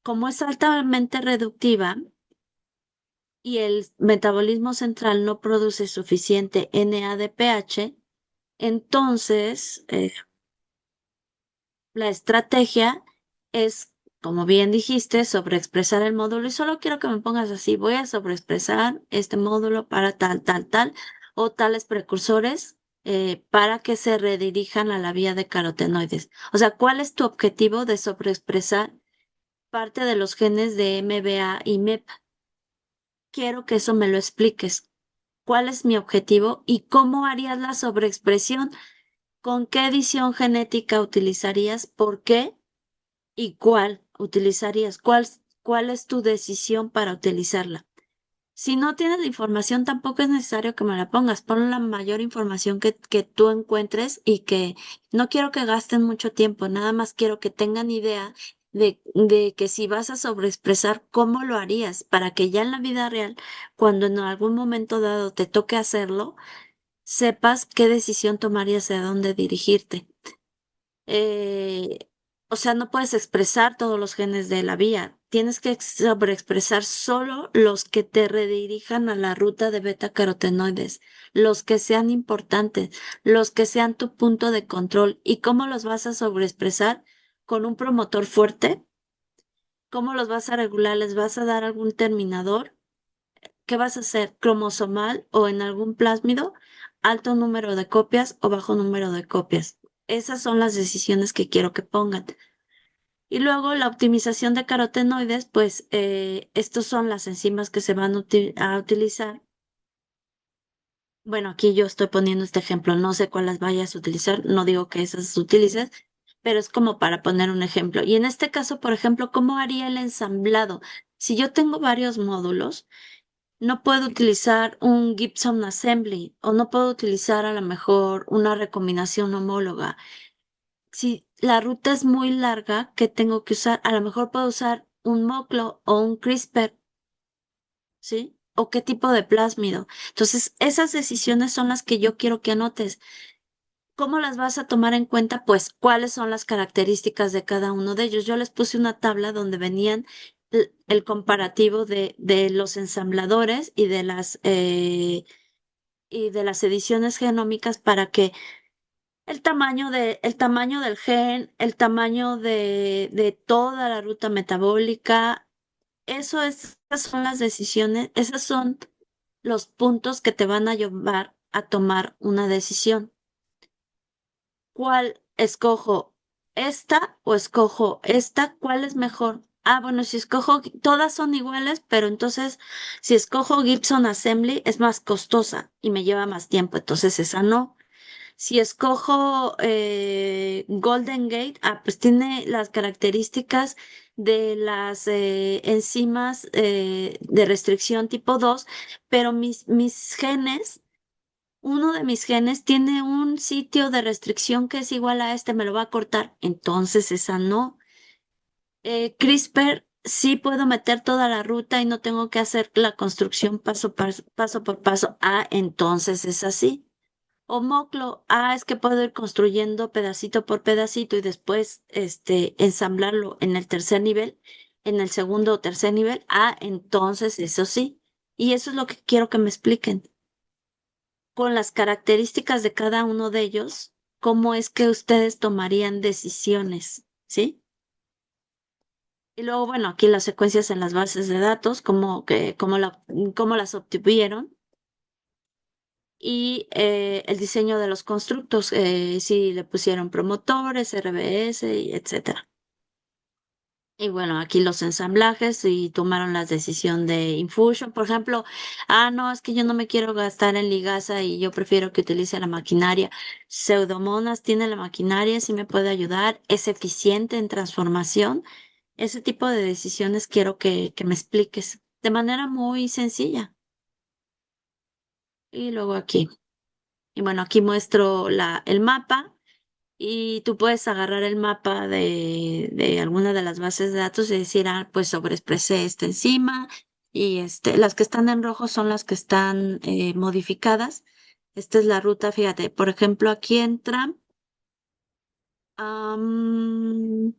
como es altamente reductiva y el metabolismo central no produce suficiente NADPH, entonces la estrategia es, como bien dijiste, sobreexpresar el módulo. Y solo quiero que me pongas así, voy a sobreexpresar este módulo para tal, tal, tal, o tales precursores para que se redirijan a la vía de carotenoides. O sea, ¿cuál es tu objetivo de sobreexpresar parte de los genes de MBA y MEP? Quiero que eso me lo expliques. ¿Cuál es mi objetivo y cómo harías la sobreexpresión? ¿Con qué edición genética utilizarías? ¿Por qué? ¿Y cuál utilizarías? ¿Cuál es tu decisión para utilizarla? Si no tienes la información, tampoco es necesario que me la pongas. Pon la mayor información que tú encuentres y que no quiero que gasten mucho tiempo, nada más quiero que tengan idea de que si vas a sobreexpresar, ¿cómo lo harías? Para que ya en la vida real, cuando en algún momento dado te toque hacerlo, sepas qué decisión tomarías y hacia dónde dirigirte. Eh, o sea, no puedes expresar todos los genes de la vía. Tienes que sobreexpresar solo los que te redirijan a la ruta de beta carotenoides, los que sean importantes, los que sean tu punto de control. ¿Y cómo los vas a sobreexpresar? Con un promotor fuerte. ¿Cómo los vas a regular? ¿Les vas a dar algún terminador? ¿Qué vas a hacer? ¿Cromosomal o en algún plásmido? ¿Alto número de copias o bajo número de copias? Esas son las decisiones que quiero que pongan. Y luego la optimización de carotenoides, pues estos son las enzimas que se van a utilizar. Bueno, aquí yo estoy poniendo este ejemplo, no sé cuáles vayas a utilizar, no digo que esas utilices, pero es como para poner un ejemplo. Y en este caso, por ejemplo, ¿cómo haría el ensamblado? Si yo tengo varios módulos, no puedo utilizar un Gibson Assembly o no puedo utilizar a lo mejor una recombinación homóloga. Si la ruta es muy larga, ¿qué tengo que usar? A lo mejor puedo usar un moclo o un CRISPR, ¿sí? ¿O qué tipo de plásmido? Entonces, esas decisiones son las que yo quiero que anotes. ¿Cómo las vas a tomar en cuenta? Pues, ¿cuáles son las características de cada uno de ellos? Yo les puse una tabla donde venían el comparativo de los ensambladores y de las ediciones genómicas para que el tamaño del gen, el tamaño de toda la ruta metabólica, esas son las decisiones, esos son los puntos que te van a llevar a tomar una decisión. ¿Cuál escojo? ¿Esta o escojo esta? ¿Cuál es mejor? Ah, bueno, si escojo, todas son iguales, pero entonces si escojo Gibson Assembly es más costosa y me lleva más tiempo, entonces esa no. Si escojo Golden Gate, pues tiene las características de las enzimas de restricción tipo 2, pero mis genes, uno de mis genes tiene un sitio de restricción que es igual a este, me lo va a cortar, entonces esa no. CRISPR sí puedo meter toda la ruta y no tengo que hacer la construcción paso por paso. Ah, entonces es así. O moclo, es que puedo ir construyendo pedacito por pedacito y después ensamblarlo en el tercer nivel, en el segundo o tercer nivel. Ah, entonces eso sí. Y eso es lo que quiero que me expliquen. Con las características de cada uno de ellos, cómo es que ustedes tomarían decisiones, ¿sí? Y luego, bueno, aquí las secuencias en las bases de datos, cómo las obtuvieron y el diseño de los constructos, si le pusieron promotores, RBS, y etcétera. Y bueno, aquí los ensamblajes y tomaron la decisión de infusion, por ejemplo, no, es que yo no me quiero gastar en ligasa y yo prefiero que utilice la maquinaria. Pseudomonas tiene la maquinaria, sí me puede ayudar, es eficiente en transformación. Ese tipo de decisiones quiero que me expliques de manera muy sencilla. Y luego aquí. Y bueno, aquí muestro el mapa y tú puedes agarrar el mapa de alguna de las bases de datos y decir, pues sobreexpresé esta enzima y las que están en rojo son las que están modificadas. Esta es la ruta, fíjate, por ejemplo, aquí entra, am,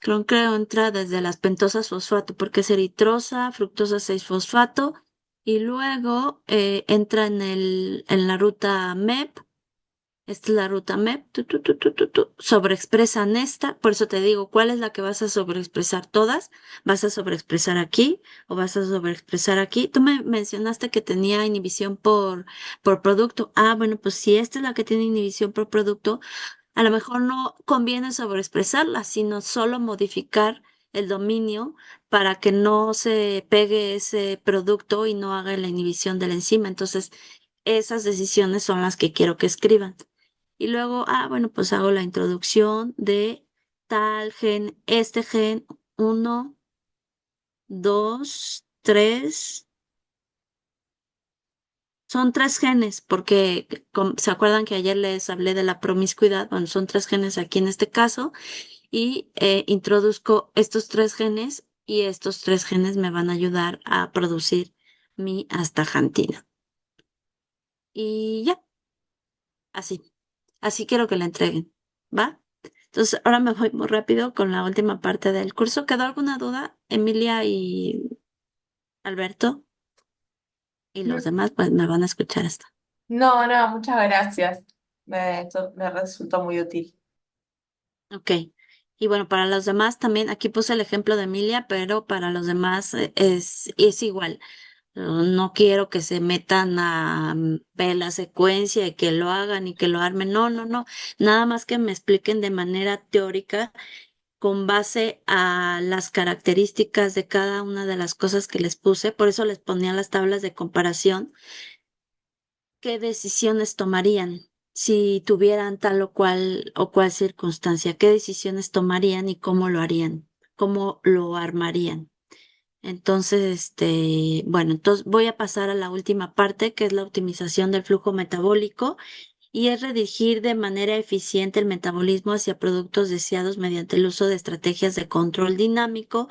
creo entra desde las pentosas fosfato porque es eritrosa, fructosa 6 fosfato y luego entra en la ruta MEP. Esta es la ruta MEP, sobreexpresan esta, por eso te digo, ¿cuál es la que vas a sobreexpresar todas? ¿Vas a sobreexpresar aquí o vas a sobreexpresar aquí? Tú me mencionaste que tenía inhibición por producto. Bueno, pues si esta es la que tiene inhibición por producto, a lo mejor no conviene sobreexpresarla, sino solo modificar el dominio para que no se pegue ese producto y no haga la inhibición de la enzima. Entonces, esas decisiones son las que quiero que escriban. Y luego, bueno, pues hago la introducción de tal gen, este gen, uno, dos, tres. Son 3 genes, porque se acuerdan que ayer les hablé de la promiscuidad. Bueno, son 3 genes aquí en este caso. Y introduzco estos 3 genes y estos 3 genes me van a ayudar a producir mi astaxantina. y ya, así. Así quiero que la entreguen, ¿va? Entonces, ahora me voy muy rápido con la última parte del curso. ¿Quedó alguna duda, Emilia y Alberto? Y los demás, pues me van a escuchar esto. No, no, muchas gracias. Esto me resultó muy útil. Ok. Y bueno, para los demás también, aquí puse el ejemplo de Emilia, pero para los demás es igual. No quiero que se metan a ver la secuencia y que lo hagan y que lo armen. No, no, no. Nada más que me expliquen de manera teórica con base a las características de cada una de las cosas que les puse. Por eso les ponía las tablas de comparación. ¿Qué decisiones tomarían si tuvieran tal o cual circunstancia? ¿Qué decisiones tomarían y cómo lo harían? ¿Cómo lo armarían? Entonces, bueno, entonces voy a pasar a la última parte, que es la optimización del flujo metabólico, y es redirigir de manera eficiente el metabolismo hacia productos deseados mediante el uso de estrategias de control dinámico,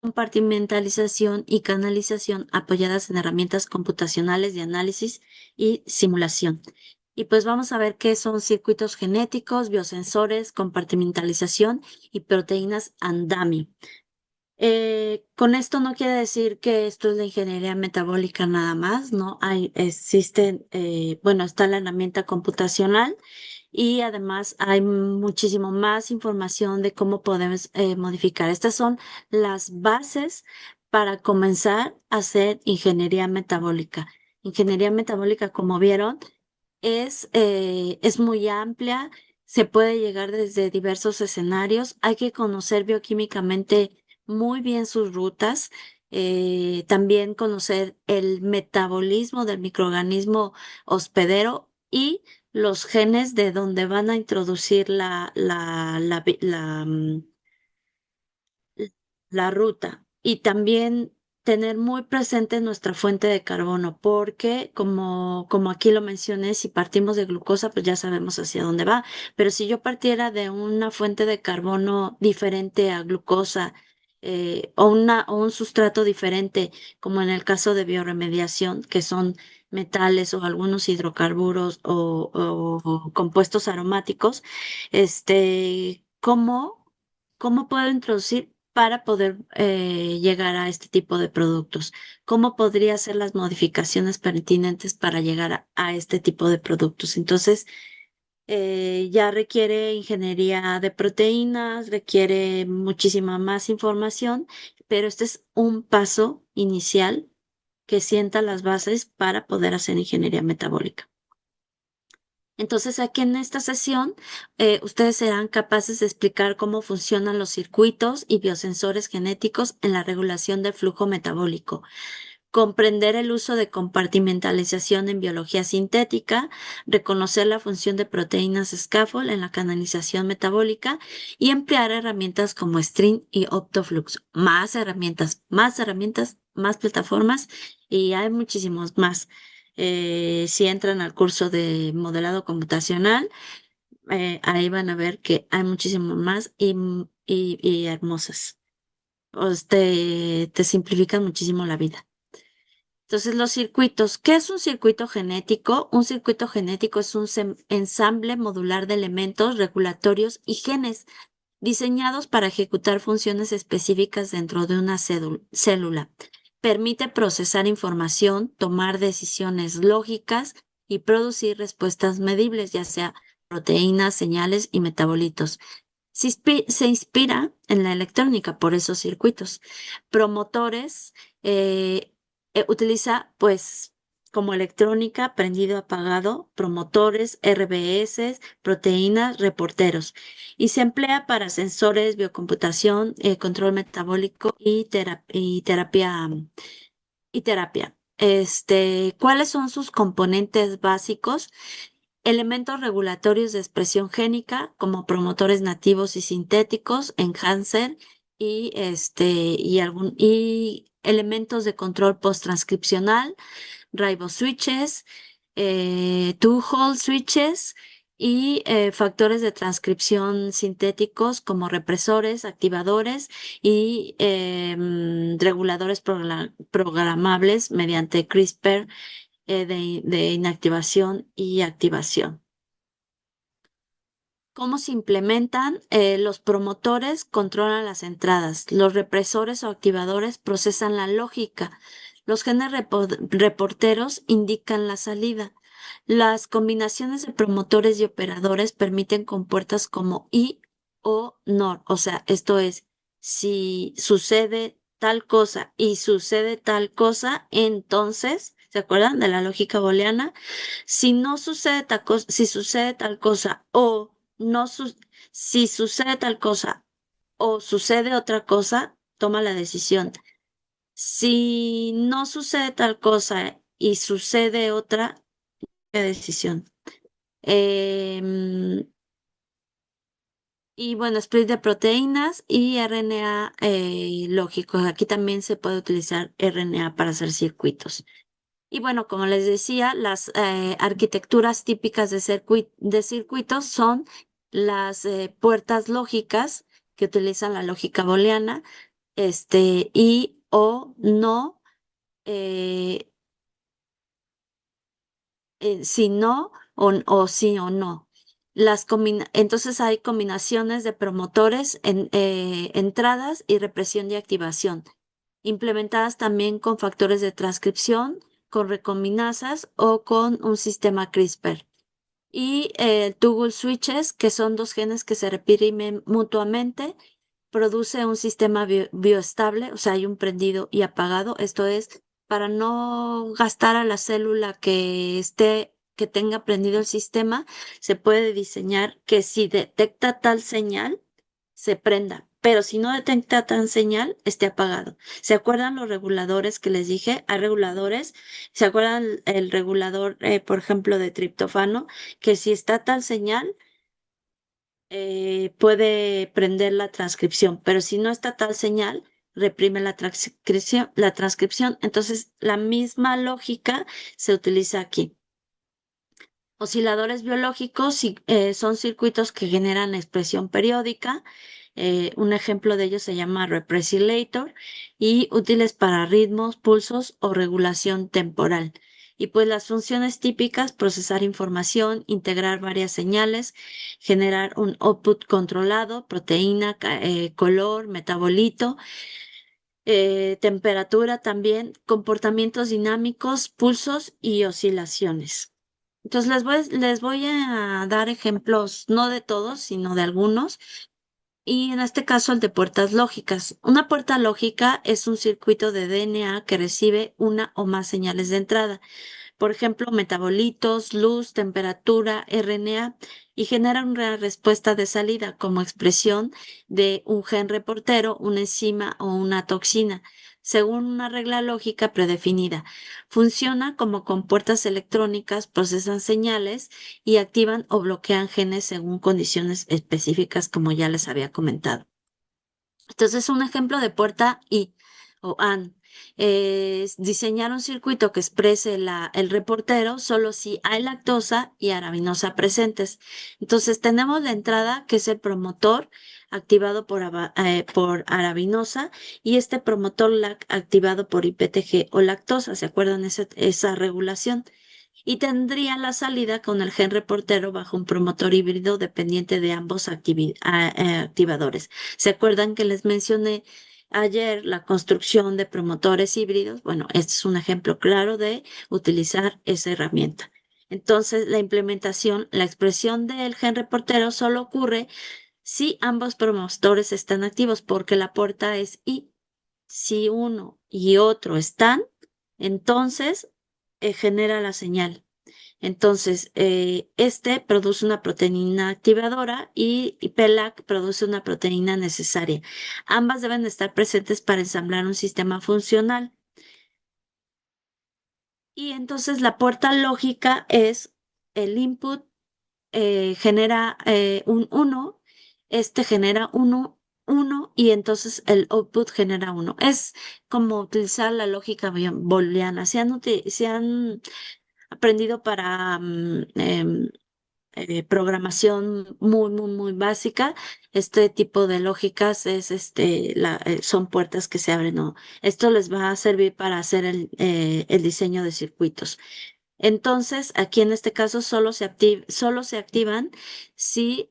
compartimentalización y canalización apoyadas en herramientas computacionales de análisis y simulación. Y pues vamos a ver qué son circuitos genéticos, biosensores, compartimentalización y proteínas andamio. Con esto no quiere decir que esto es la ingeniería metabólica nada más, ¿no? Existen, bueno, está la herramienta computacional y además hay muchísimo más información de cómo podemos modificar. Estas son las bases para comenzar a hacer ingeniería metabólica. Ingeniería metabólica, como vieron, es muy amplia, se puede llegar desde diversos escenarios. Hay que conocer bioquímicamente muy bien sus rutas, también conocer el metabolismo del microorganismo hospedero y los genes de donde van a introducir la ruta. Y también tener muy presente nuestra fuente de carbono, porque como aquí lo mencioné, si partimos de glucosa, pues ya sabemos hacia dónde va. Pero si yo partiera de una fuente de carbono diferente a glucosa, o un sustrato diferente, como en el caso de bioremediación, que son metales o algunos hidrocarburos o compuestos aromáticos, ¿cómo puedo introducir para poder llegar a este tipo de productos? ¿Cómo podría hacer las modificaciones pertinentes para llegar a este tipo de productos? Entonces, ya requiere ingeniería de proteínas, requiere muchísima más información, pero este es un paso inicial que sienta las bases para poder hacer ingeniería metabólica. Entonces, aquí en esta sesión, ustedes serán capaces de explicar cómo funcionan los circuitos y biosensores genéticos en la regulación del flujo metabólico, comprender el uso de compartimentalización en biología sintética, reconocer la función de proteínas scaffold en la canalización metabólica y emplear herramientas como String y Optoflux. Más herramientas, más plataformas y hay muchísimos más. Si entran al curso de modelado computacional, ahí van a ver que hay muchísimo más y hermosas. Te simplifican muchísimo la vida. Entonces, los circuitos. ¿Qué es un circuito genético? Un circuito genético es un ensamble modular de elementos regulatorios y genes diseñados para ejecutar funciones específicas dentro de una célula. Permite procesar información, tomar decisiones lógicas y producir respuestas medibles, ya sea proteínas, señales y metabolitos. Se inspira en la electrónica por esos circuitos. Promotores, eh, utiliza pues como electrónica, prendido, apagado, promotores, RBS, proteínas, reporteros. Y se emplea para sensores, biocomputación, control metabólico y terapia. ¿Cuáles son sus componentes básicos? Elementos regulatorios de expresión génica, como promotores nativos y sintéticos, enhancer y elementos de control posttranscripcional, riboswitches, two-hole switches y factores de transcripción sintéticos como represores, activadores y reguladores programables mediante CRISPR de inactivación y activación. ¿Cómo se implementan? Los promotores controlan las entradas. Los represores o activadores procesan la lógica. Los genes reporteros indican la salida. Las combinaciones de promotores y operadores permiten compuertas como y o NOR. O sea, esto es, si sucede tal cosa y sucede tal cosa, entonces, ¿se acuerdan de la lógica booleana? Si no sucede tal cosa, si sucede tal cosa o no si sucede tal cosa o sucede otra cosa, toma la decisión. Si no sucede tal cosa y sucede otra, ¿qué decisión? Em, y bueno, split de proteínas y RNA lógico. Aquí también se puede utilizar RNA para hacer circuitos. Y bueno, como les decía, las arquitecturas típicas de circuitos son las puertas lógicas que utilizan la lógica booleana, y o no, eh, si no o sí o no. Entonces hay combinaciones de promotores en entradas y represión y activación, implementadas también con factores de transcripción, con recombinasas o con un sistema CRISPR. Y toggle switches, que son dos genes que se reprimen mutuamente, produce un sistema bioestable, o sea, hay un prendido y apagado. Esto es para no gastar a la célula que tenga prendido el sistema, se puede diseñar que si detecta tal señal, se prenda, pero si no detecta tal señal, esté apagado. ¿Se acuerdan los reguladores que les dije? Hay reguladores. ¿Se acuerdan el regulador, por ejemplo, de triptófano? Que si está tal señal, puede prender la transcripción, pero si no está tal señal, reprime la transcripción. Entonces, la misma lógica se utiliza aquí. Osciladores biológicos son circuitos que generan expresión periódica. Un ejemplo de ellos se llama represilator y útiles para ritmos, pulsos o regulación temporal. Y pues las funciones típicas, procesar información, integrar varias señales, generar un output controlado, proteína, color, metabolito, temperatura también, comportamientos dinámicos, pulsos y oscilaciones. Entonces les voy a dar ejemplos, no de todos, sino de algunos. Y en este caso el de puertas lógicas. Una puerta lógica es un circuito de DNA que recibe una o más señales de entrada, por ejemplo, metabolitos, luz, temperatura, RNA, y genera una respuesta de salida como expresión de un gen reportero, una enzima o una toxina, según una regla lógica predefinida. Funciona como compuertas electrónicas, procesan señales y activan o bloquean genes según condiciones específicas, como ya les había comentado. Entonces, un ejemplo de puerta I o AN es diseñar un circuito que exprese el reportero solo si hay lactosa y arabinosa presentes. Entonces, tenemos la entrada, que es el promotor activado por arabinosa, y este promotor activado por IPTG o lactosa. ¿Se acuerdan esa regulación? Y tendría la salida con el gen reportero bajo un promotor híbrido dependiente de ambos activadores. ¿Se acuerdan que les mencioné ayer la construcción de promotores híbridos? Bueno, este es un ejemplo claro de utilizar esa herramienta. Entonces, la implementación, la expresión del gen reportero solo ocurre si ambos promotores están activos, porque la puerta es I. Si uno y otro están, entonces genera la señal. Entonces, este produce una proteína activadora y PELAC produce una proteína necesaria. Ambas deben estar presentes para ensamblar un sistema funcional. Y entonces la puerta lógica es el input genera un 1, este genera 1, 1 y entonces el output genera 1. Es como utilizar la lógica booleana. Se han aprendido para programación muy básica. Este tipo de lógicas son puertas que se abren. ¿No? Esto les va a servir para hacer el diseño de circuitos. Entonces, aquí en este caso solo se activan si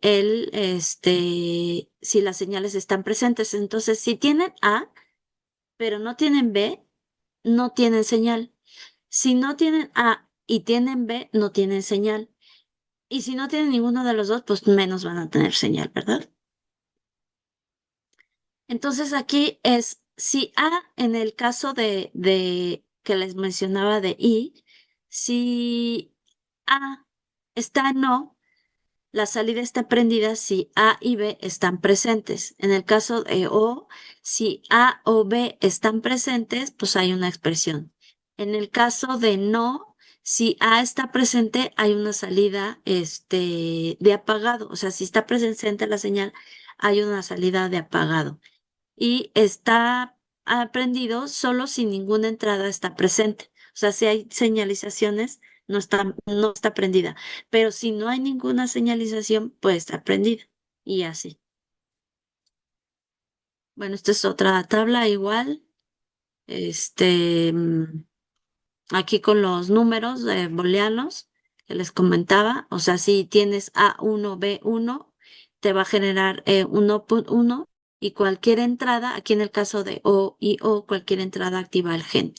si las señales están presentes. Entonces, si tienen A, pero no tienen B, no tienen señal. Si no tienen A y tienen B, no tienen señal. Y si no tienen ninguno de los dos, pues menos van a tener señal, ¿verdad? Entonces aquí es, si A en el caso de que les mencionaba de I, si A está en no, la salida está prendida si A y B están presentes. En el caso de O, si A o B están presentes, pues hay una expresión. En el caso de no, si A está presente, hay una salida de apagado. O sea, si está presente la señal, hay una salida de apagado y está prendido solo si ninguna entrada está presente. O sea, si hay señalizaciones, no está prendida. Pero si no hay ninguna señalización, puede estar prendida. Y así. Bueno, esta es otra tabla igual. Este, mm, Aquí con los números booleanos que les comentaba. O sea, si tienes A1, B1, te va a generar 1.1 y cualquier entrada, aquí en el caso de O y O, cualquier entrada activa el gen.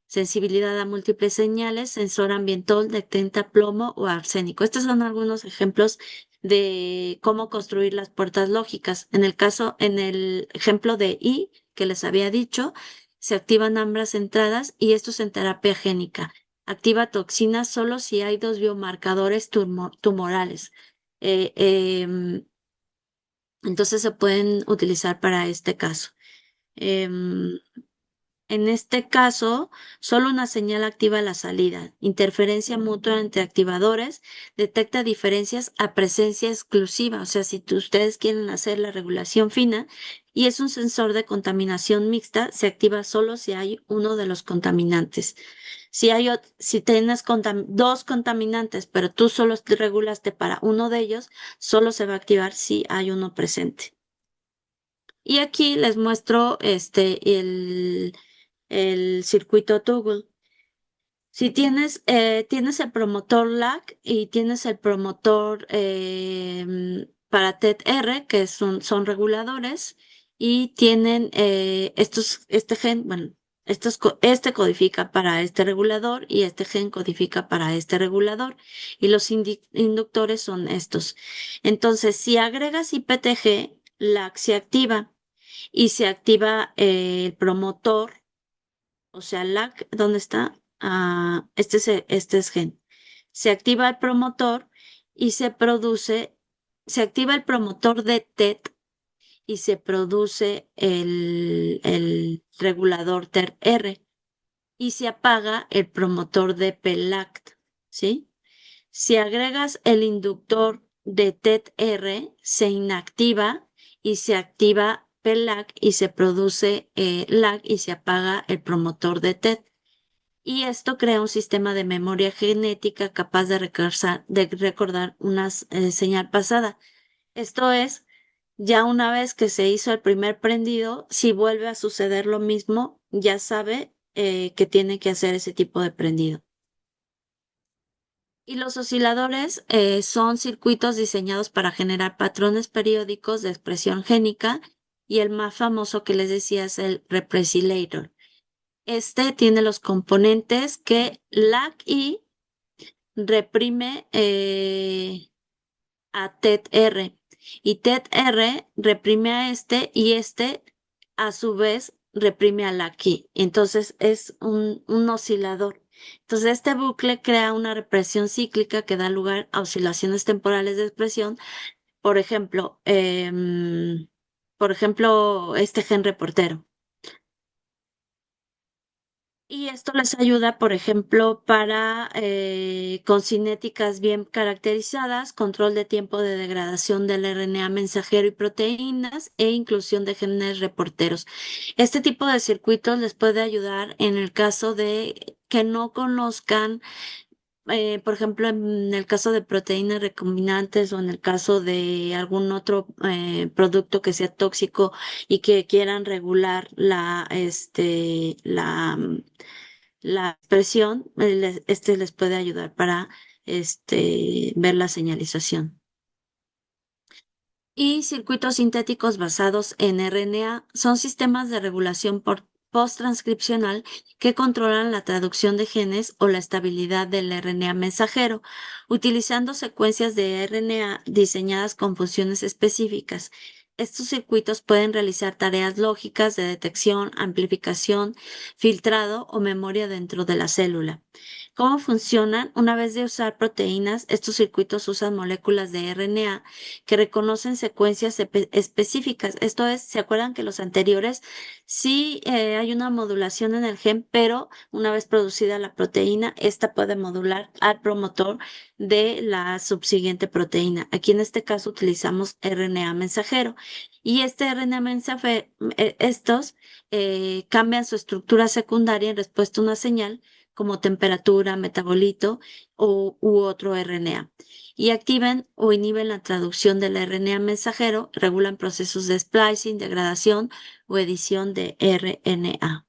Sensibilidad a múltiples señales, sensor ambiental, detecta plomo o arsénico. Estos son algunos ejemplos de cómo construir las puertas lógicas. En el ejemplo de I que les había dicho, se activan ambas entradas y esto es en terapia génica. Activa toxinas solo si hay dos biomarcadores tumorales. Eh, em, entonces se pueden utilizar para este caso. Em, en este caso, solo una señal activa la salida. Interferencia mutua entre activadores detecta diferencias a presencia exclusiva. O sea, si ustedes quieren hacer la regulación fina y es un sensor de contaminación mixta, se activa solo si hay uno de los contaminantes. Si tienes dos contaminantes, pero tú solo te regulaste para uno de ellos, solo se va a activar si hay uno presente. Y aquí les muestro el circuito toggle. Si tienes el promotor LAC y tienes el promotor para TET-R, que son reguladores, y tienen este gen, bueno, este codifica para este regulador y este gen codifica para este regulador, y los inductores son estos. Entonces, si agregas IPTG, LAC se activa y se activa el promotor, o sea, LAC, ¿dónde está? Este es gen. Se activa el promotor y se activa el promotor de TET y se produce el regulador TER-R y se apaga el promotor de PELACT, ¿sí? Si agregas el inductor de TET-R, se inactiva y se activa PELAC y se produce LAC y se apaga el promotor de TET. Y esto crea un sistema de memoria genética capaz de recordar una señal pasada. Esto es, ya una vez que se hizo el primer prendido, si vuelve a suceder lo mismo, ya sabe que tiene que hacer ese tipo de prendido. Y los osciladores son circuitos diseñados para generar patrones periódicos de expresión génica y el más famoso que les decía es el represilator. Este tiene los componentes que LAC-I reprime a TET-R y TET-R reprime a este y este a su vez reprime a LAC-I. Entonces es un oscilador. Entonces este bucle crea una represión cíclica que da lugar a oscilaciones temporales de expresión. Por ejemplo, este gen reportero. Y esto les ayuda, por ejemplo, para con cinéticas bien caracterizadas, control de tiempo de degradación del RNA mensajero y proteínas e inclusión de genes reporteros. Este tipo de circuitos les puede ayudar en el caso de que no conozcan, por ejemplo, en el caso de proteínas recombinantes o en el caso de algún otro producto que sea tóxico y que quieran regular la expresión, este les puede ayudar para ver la señalización. Y circuitos sintéticos basados en RNA son sistemas de regulación posttranscripcional que controlan la traducción de genes o la estabilidad del RNA mensajero, utilizando secuencias de RNA diseñadas con funciones específicas. Estos circuitos pueden realizar tareas lógicas de detección, amplificación, filtrado o memoria dentro de la célula. ¿Cómo funcionan? Una vez de usar proteínas, estos circuitos usan moléculas de RNA que reconocen secuencias específicas. Esto es, ¿se acuerdan que los anteriores sí hay una modulación en el gen, pero una vez producida la proteína, esta puede modular al promotor de la subsiguiente proteína? Aquí en este caso utilizamos RNA mensajero y este RNA mensajero, estos cambian su estructura secundaria en respuesta a una señal como temperatura, metabolito u otro RNA y activan o inhiben la traducción del RNA mensajero, regulan procesos de splicing, degradación o edición de RNA.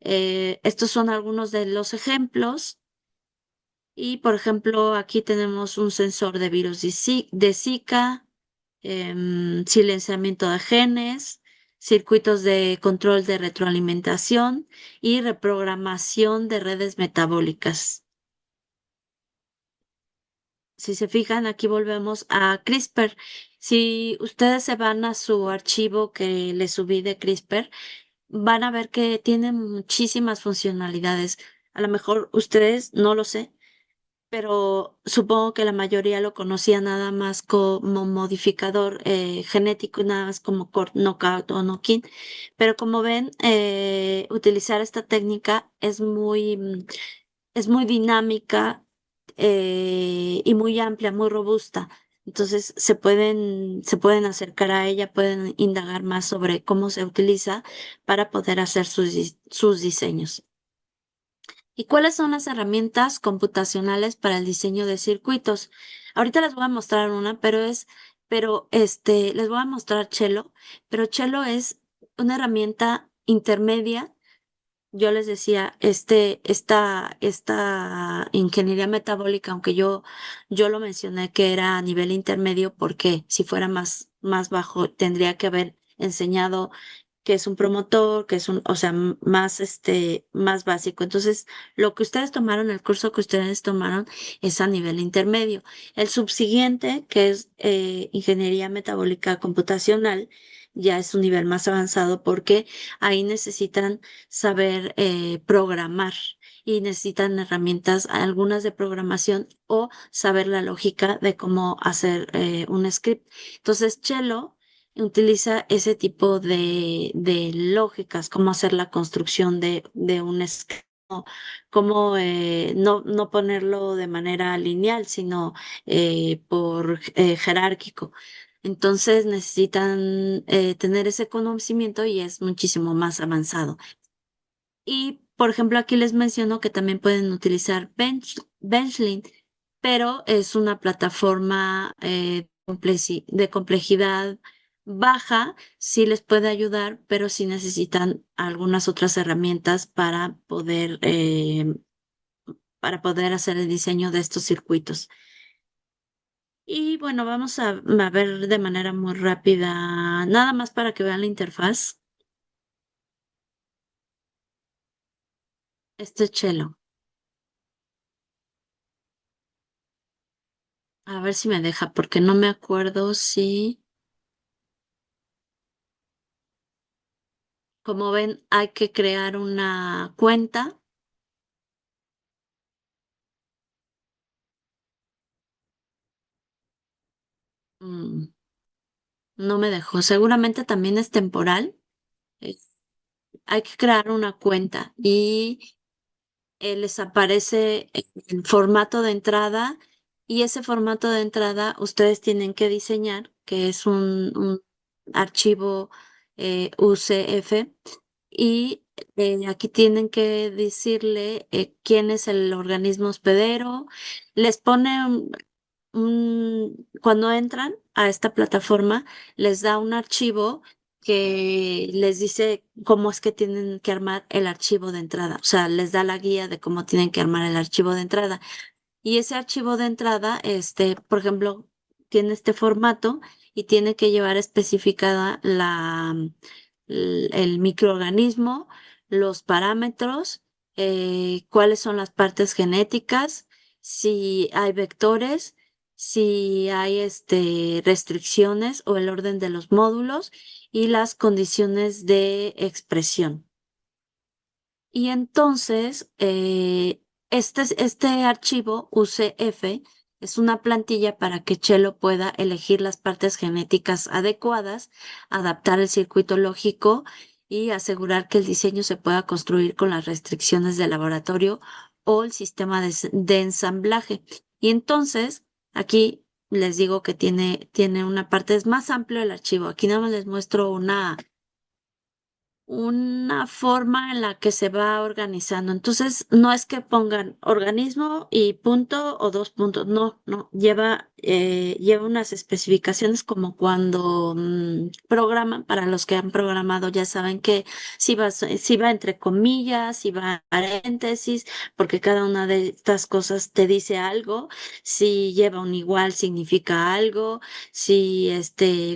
Estos son algunos de los ejemplos. Y, por ejemplo, aquí tenemos un sensor de virus de Zika, silenciamiento de genes, circuitos de control de retroalimentación y reprogramación de redes metabólicas. Si se fijan, aquí volvemos a CRISPR. Si ustedes se van a su archivo que les subí de CRISPR, van a ver que tiene muchísimas funcionalidades. A lo mejor ustedes no lo sé, pero supongo que la mayoría lo conocía nada más como modificador genético y nada más como knockout o knock-in. Pero como ven, utilizar esta técnica es muy dinámica y muy amplia, muy robusta. Entonces se pueden acercar a ella, pueden indagar más sobre cómo se utiliza para poder hacer sus diseños. ¿Y cuáles son las herramientas computacionales para el diseño de circuitos? Ahorita les voy a mostrar una, les voy a mostrar Chelo, pero Chelo es una herramienta intermedia. Yo les decía, esta ingeniería metabólica, aunque yo lo mencioné que era a nivel intermedio, porque si fuera más bajo, tendría que haber enseñado que es un promotor, que es o sea, más básico. Entonces, lo que ustedes tomaron, el curso que ustedes tomaron, es a nivel intermedio. El subsiguiente, que es ingeniería metabólica computacional, ya es un nivel más avanzado porque ahí necesitan saber programar y necesitan herramientas, algunas de programación o saber la lógica de cómo hacer un script. Entonces, Chelo utiliza ese tipo de lógicas, cómo hacer la construcción de un script, cómo no ponerlo de manera lineal, sino por jerárquico. Entonces necesitan tener ese conocimiento y es muchísimo más avanzado. Y, por ejemplo, aquí les menciono que también pueden utilizar Benchling, pero es una plataforma de complejidad baja, sí les puede ayudar, pero sí necesitan algunas otras herramientas para poder hacer el diseño de estos circuitos. Y bueno, vamos a ver de manera muy rápida, nada más para que vean la interfaz, este Chelo. A ver si me deja, porque no me acuerdo si, como ven, hay que crear una cuenta. Mm, no me dejó. Seguramente también es temporal. Eh, Hay que crear una cuenta y les aparece el formato de entrada y ese formato de entrada ustedes tienen que diseñar, que es un archivo UCF y aquí tienen que decirle quién es el organismo hospedero. Les pone cuando entran a esta plataforma, les da un archivo que les dice cómo es que tienen que armar el archivo de entrada. O sea, les da la guía de cómo tienen que armar el archivo de entrada. Y ese archivo de entrada, por ejemplo, tiene este formato y tiene que llevar especificada el microorganismo, los parámetros, cuáles son las partes genéticas, si hay vectores, si hay restricciones o el orden de los módulos y las condiciones de expresión. Y entonces, este archivo UCF es una plantilla para que Chelo pueda elegir las partes genéticas adecuadas, adaptar el circuito lógico y asegurar que el diseño se pueda construir con las restricciones del laboratorio o el sistema de ensamblaje. Y entonces, aquí les digo que tiene una parte, es más amplio el archivo. Aquí nada más les muestro una forma en la que se va organizando. Entonces, no es que pongan organismo y punto o dos puntos, no, no, lleva unas especificaciones como cuando programan, para los que han programado ya saben que si va entre comillas, si va paréntesis, porque cada una de estas cosas te dice algo, si lleva un igual significa algo, si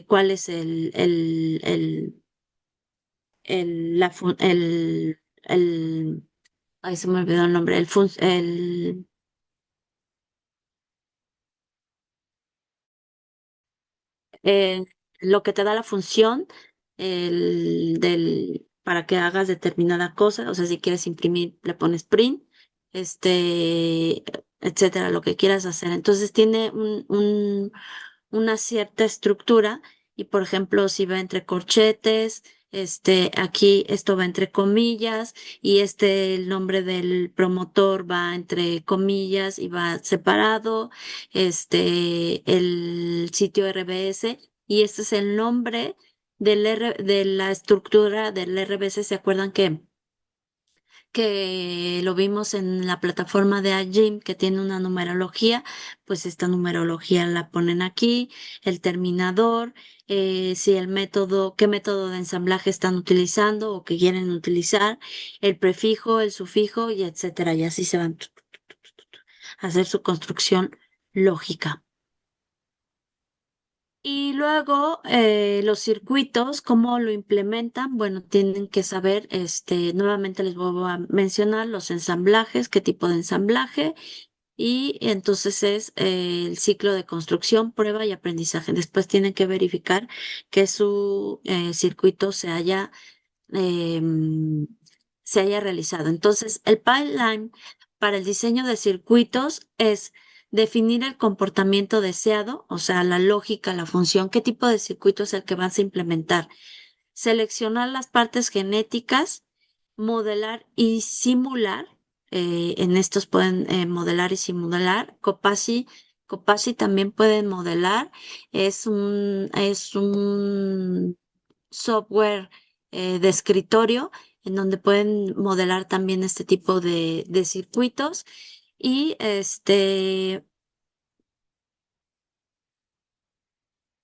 cuál es el, ay, se me olvidó el nombre, eh, lo que te da la función para que hagas determinada cosa, o sea, si quieres imprimir, le pones print, etcétera, lo que quieras hacer. Entonces tiene una cierta estructura y, por ejemplo, si va entre corchetes, aquí esto va entre comillas y el nombre del promotor va entre comillas y va separado, el sitio RBS y este es el nombre de la estructura del RBS. ¿Se acuerdan que lo vimos en la plataforma de Agim, que tiene una numerología? Pues esta numerología la ponen aquí, el terminador, si qué método de ensamblaje están utilizando o que quieren utilizar, el prefijo, el sufijo y etcétera, y así se van a hacer su construcción lógica. Y luego los circuitos, ¿cómo lo implementan? Bueno, tienen que saber, nuevamente les vuelvo a mencionar los ensamblajes, qué tipo de ensamblaje, y entonces es el ciclo de construcción, prueba y aprendizaje. Después tienen que verificar que su circuito em, se haya realizado. Entonces, el pipeline para el diseño de circuitos es definir el comportamiento deseado, o sea, la lógica, la función, qué tipo de circuito es el que vas a implementar, seleccionar las partes genéticas, modelar y simular. En estos pueden modelar y simular. Copaci también pueden modelar. Es un software de escritorio en donde pueden modelar también este tipo de circuitos y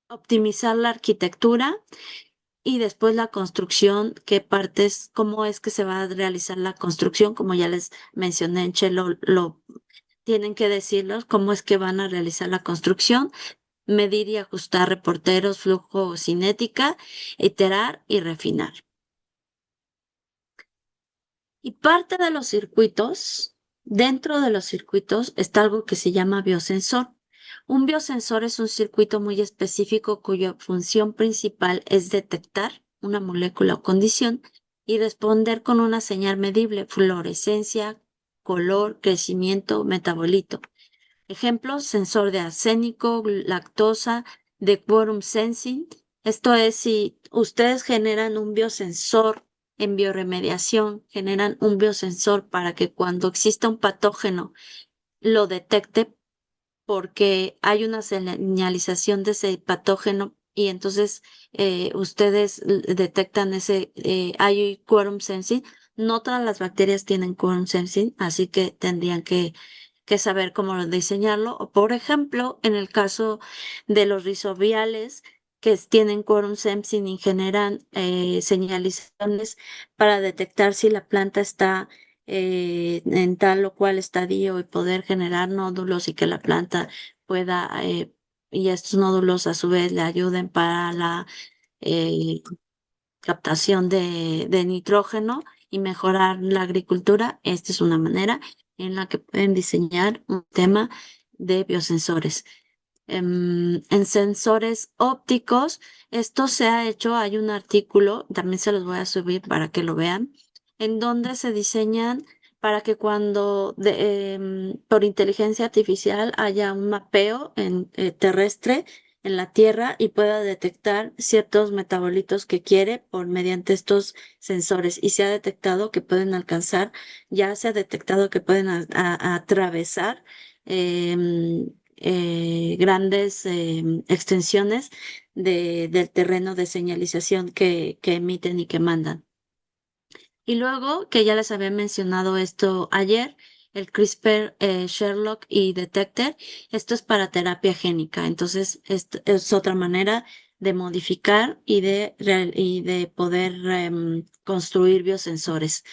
optimizar la arquitectura y después la construcción, qué partes, cómo es que se va a realizar la construcción, como ya les mencioné en Chelo, lo tienen que decirlos cómo es que van a realizar la construcción, medir y ajustar reporteros, flujo cinética, iterar y refinar. Y parte de los circuitos, dentro de los circuitos está algo que se llama biosensor. Un biosensor es un circuito muy específico cuya función principal es detectar una molécula o condición y responder con una señal medible, fluorescencia, color, crecimiento, metabolito. Ejemplos, sensor de arsénico, lactosa, de quorum sensing. Esto es, si ustedes generan un biosensor en bioremediación, generan un biosensor para que cuando exista un patógeno lo detecte porque hay una señalización de ese patógeno y entonces ustedes detectan hay quorum sensing. No todas las bacterias tienen quorum sensing, así que tendrían que saber cómo diseñarlo. O por ejemplo, en el caso de los rizoviales, tienen quórum sensing y generan señalizaciones para detectar si la planta está en tal o cual estadio y poder generar nódulos y que la planta pueda, y estos nódulos a su vez le ayuden para la eh, captación de nitrógeno y mejorar la agricultura. Esta es una manera en la que pueden diseñar un tema de biosensores. En sensores ópticos, esto se ha hecho, hay un artículo, también se los voy a subir para que lo vean, en donde se diseñan para que cuando por inteligencia artificial haya un mapeo terrestre en la Tierra y pueda detectar ciertos metabolitos que quiere por mediante estos sensores. Y se ha detectado que pueden alcanzar, ya se ha detectado que pueden atravesar grandes extensiones del terreno de señalización que emiten y que mandan. Y luego, que ya les había mencionado esto ayer, el CRISPR, Sherlock y Detector, esto es para terapia génica. Entonces, esto es otra manera de modificar y de poder construir biosensores.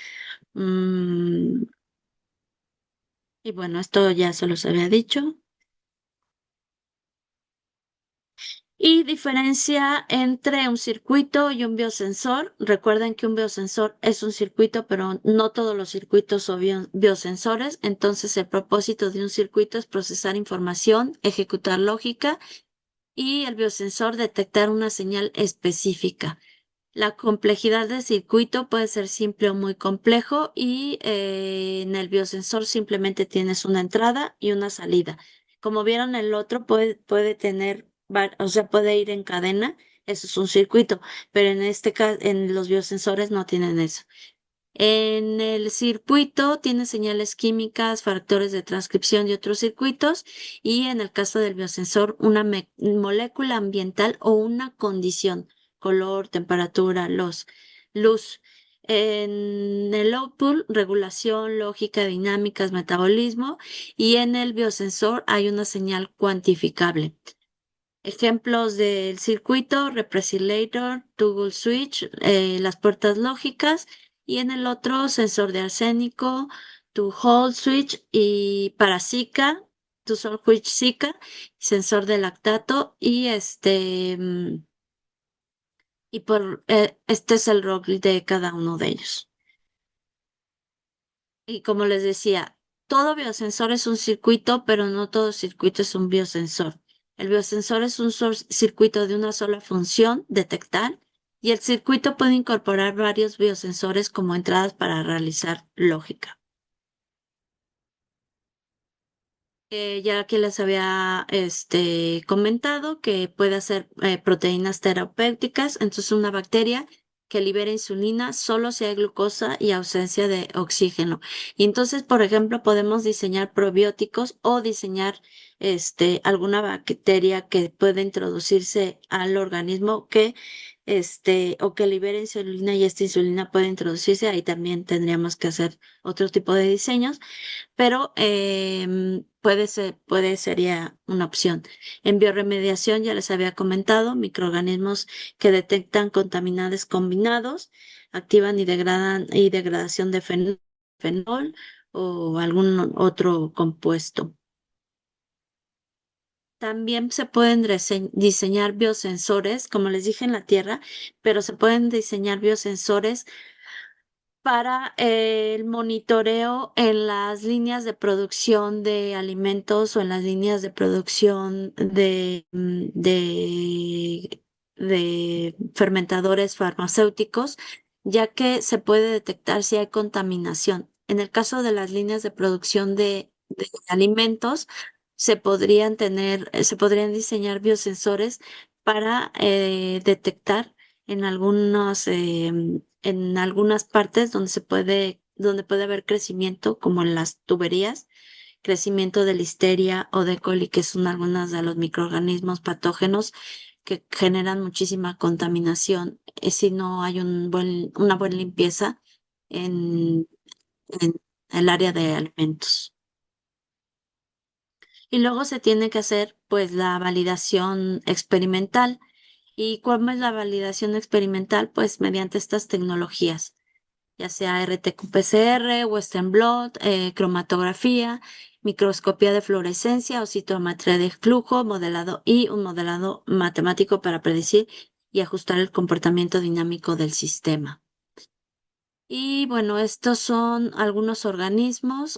Mm, y bueno, esto ya se los había dicho. Y diferencia entre un circuito y un biosensor. Recuerden que un biosensor es un circuito, pero no todos los circuitos son biosensores. Entonces, el propósito de un circuito es procesar información, ejecutar lógica y el biosensor detectar una señal específica. La complejidad del circuito puede ser simple o muy complejo y en el biosensor simplemente tienes una entrada y una salida. Como vieron, el otro puede tener, o sea, puede ir en cadena, eso es un circuito, pero en este caso, en los biosensores no tienen eso. En el circuito tiene señales químicas, factores de transcripción y otros circuitos, y en el caso del biosensor, una molécula ambiental o una condición, color, temperatura, luz. En el output, regulación, lógica, dinámicas, metabolismo, y en el biosensor hay una señal cuantificable. Ejemplos del circuito, Represilator, Toggle Switch, las puertas lógicas, y en el otro, sensor de arsénico, tu Hall Switch y para Zika, tu Switch Zika, sensor de lactato, y este es el rol de cada uno de ellos. Y como les decía, todo biosensor es un circuito, pero no todo circuito es un biosensor. El biosensor es un circuito de una sola función, detectar, y el circuito puede incorporar varios biosensores como entradas para realizar lógica. Ya que les había comentado que puede hacer proteínas terapéuticas, entonces una bacteria que libera insulina solo si hay glucosa y ausencia de oxígeno. Y entonces, por ejemplo, podemos diseñar probióticos o diseñar alguna bacteria que pueda introducirse al organismo o que libere insulina y esta insulina puede introducirse. Ahí también tendríamos que hacer otro tipo de diseños, pero sería una opción. En bioremediación ya les había comentado, microorganismos que detectan contaminantes combinados, activan y degradación de fenol o algún otro compuesto. También se pueden diseñar biosensores, como les dije en la Tierra, pero se pueden diseñar biosensores para el monitoreo en las líneas de producción de alimentos o en las líneas de producción de fermentadores farmacéuticos, ya que se puede detectar si hay contaminación. En el caso de las líneas de producción de alimentos, se podrían diseñar biosensores para detectar en en algunas partes donde puede haber crecimiento, como en las tuberías, crecimiento de listeria o de coli, que son algunos de los microorganismos patógenos que generan muchísima contaminación, si no hay una buena limpieza en el área de alimentos. Y luego se tiene que hacer pues la validación experimental ¿Y cuál es la validación experimental? Pues mediante estas tecnologías, ya sea RT-PCR, Western blot, cromatografía, microscopía de fluorescencia o citometría de flujo, modelado y un modelado matemático para predecir y ajustar el comportamiento dinámico del sistema. Y bueno, estos son algunos organismos,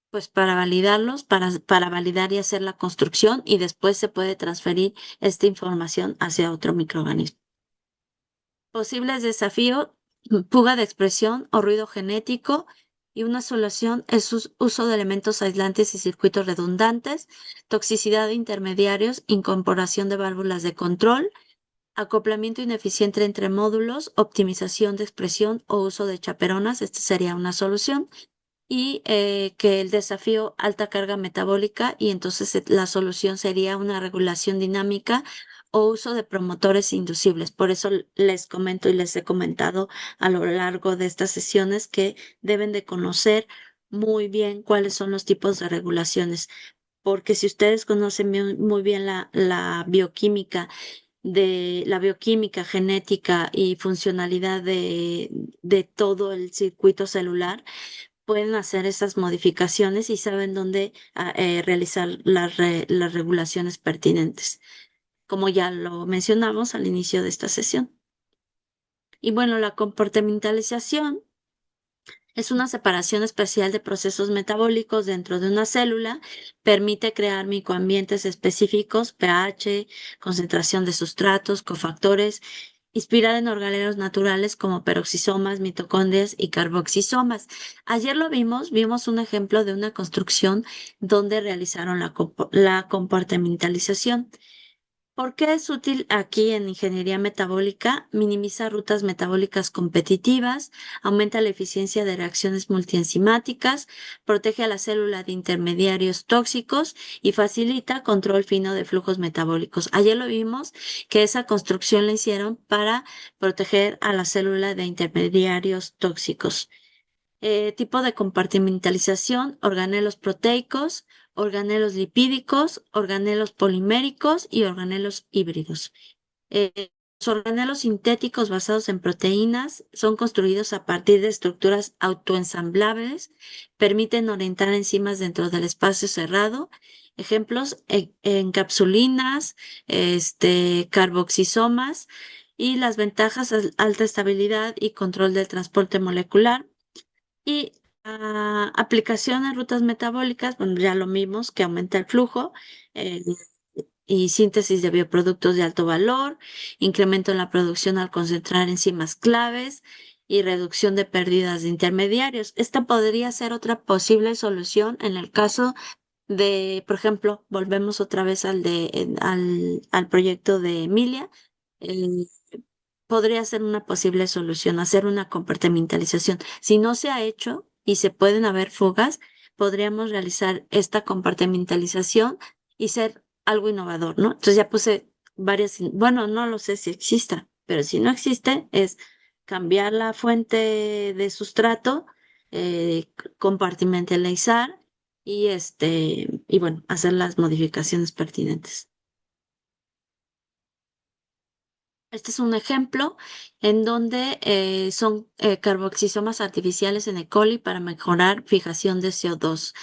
pues para validarlos, para validar y hacer la construcción y después se puede transferir esta información hacia otro microorganismo. Posibles desafíos, fuga de expresión o ruido genético, y una solución es uso de elementos aislantes y circuitos redundantes, toxicidad de intermediarios, incorporación de válvulas de control, acoplamiento ineficiente entre módulos, optimización de expresión o uso de chaperonas. Esta sería una solución. Y que el desafío alta carga metabólica, y entonces la solución sería una regulación dinámica o uso de promotores inducibles. Por eso les comento y les he comentado a lo largo de estas sesiones que deben de conocer muy bien cuáles son los tipos de regulaciones, porque si ustedes conocen muy bien la bioquímica de la bioquímica, genética y funcionalidad de todo el circuito celular, pueden hacer esas modificaciones y saben dónde realizar las regulaciones pertinentes, como ya lo mencionamos al inicio de esta sesión. Y bueno, la comportamentalización es una separación especial de procesos metabólicos dentro de una célula, permite crear microambientes específicos, pH, concentración de sustratos, cofactores, inspirar en organelos naturales como peroxisomas, mitocondrias y carboxisomas. Ayer lo vimos un ejemplo de una construcción donde realizaron la comportamentalización. ¿Por qué es útil aquí en ingeniería metabólica? Minimiza rutas metabólicas competitivas, aumenta la eficiencia de reacciones multienzimáticas, protege a la célula de intermediarios tóxicos y facilita control fino de flujos metabólicos. Ayer lo vimos que esa construcción la hicieron para proteger a la célula de intermediarios tóxicos. Tipo de compartimentalización: organelos proteicos, organelos lipídicos, organelos poliméricos y organelos híbridos. Los organelos sintéticos basados en proteínas son construidos a partir de estructuras autoensamblables, permiten orientar enzimas dentro del espacio cerrado. Ejemplos: encapsulinas, carboxisomas, y las ventajas: alta estabilidad y control del transporte molecular. Y aplicación en rutas metabólicas, bueno, ya lo vimos, que aumenta el flujo, eh, y síntesis de bioproductos de alto valor, incremento en la producción al concentrar enzimas claves y reducción de pérdidas de intermediarios. Esta podría ser otra posible solución en el caso de, por ejemplo, volvemos otra vez al proyecto de Emilia. eh, Podría ser una posible solución, hacer una compartimentalización. Si no se ha hecho y se pueden haber fugas, podríamos realizar esta compartimentalización y ser algo innovador, ¿no? Entonces ya puse varias, bueno, no lo sé si exista, pero si no existe, es cambiar la fuente de sustrato, compartimentalizar y bueno, hacer las modificaciones pertinentes. Este es un ejemplo en donde son carboxisomas artificiales en E. coli para mejorar fijación de CO2.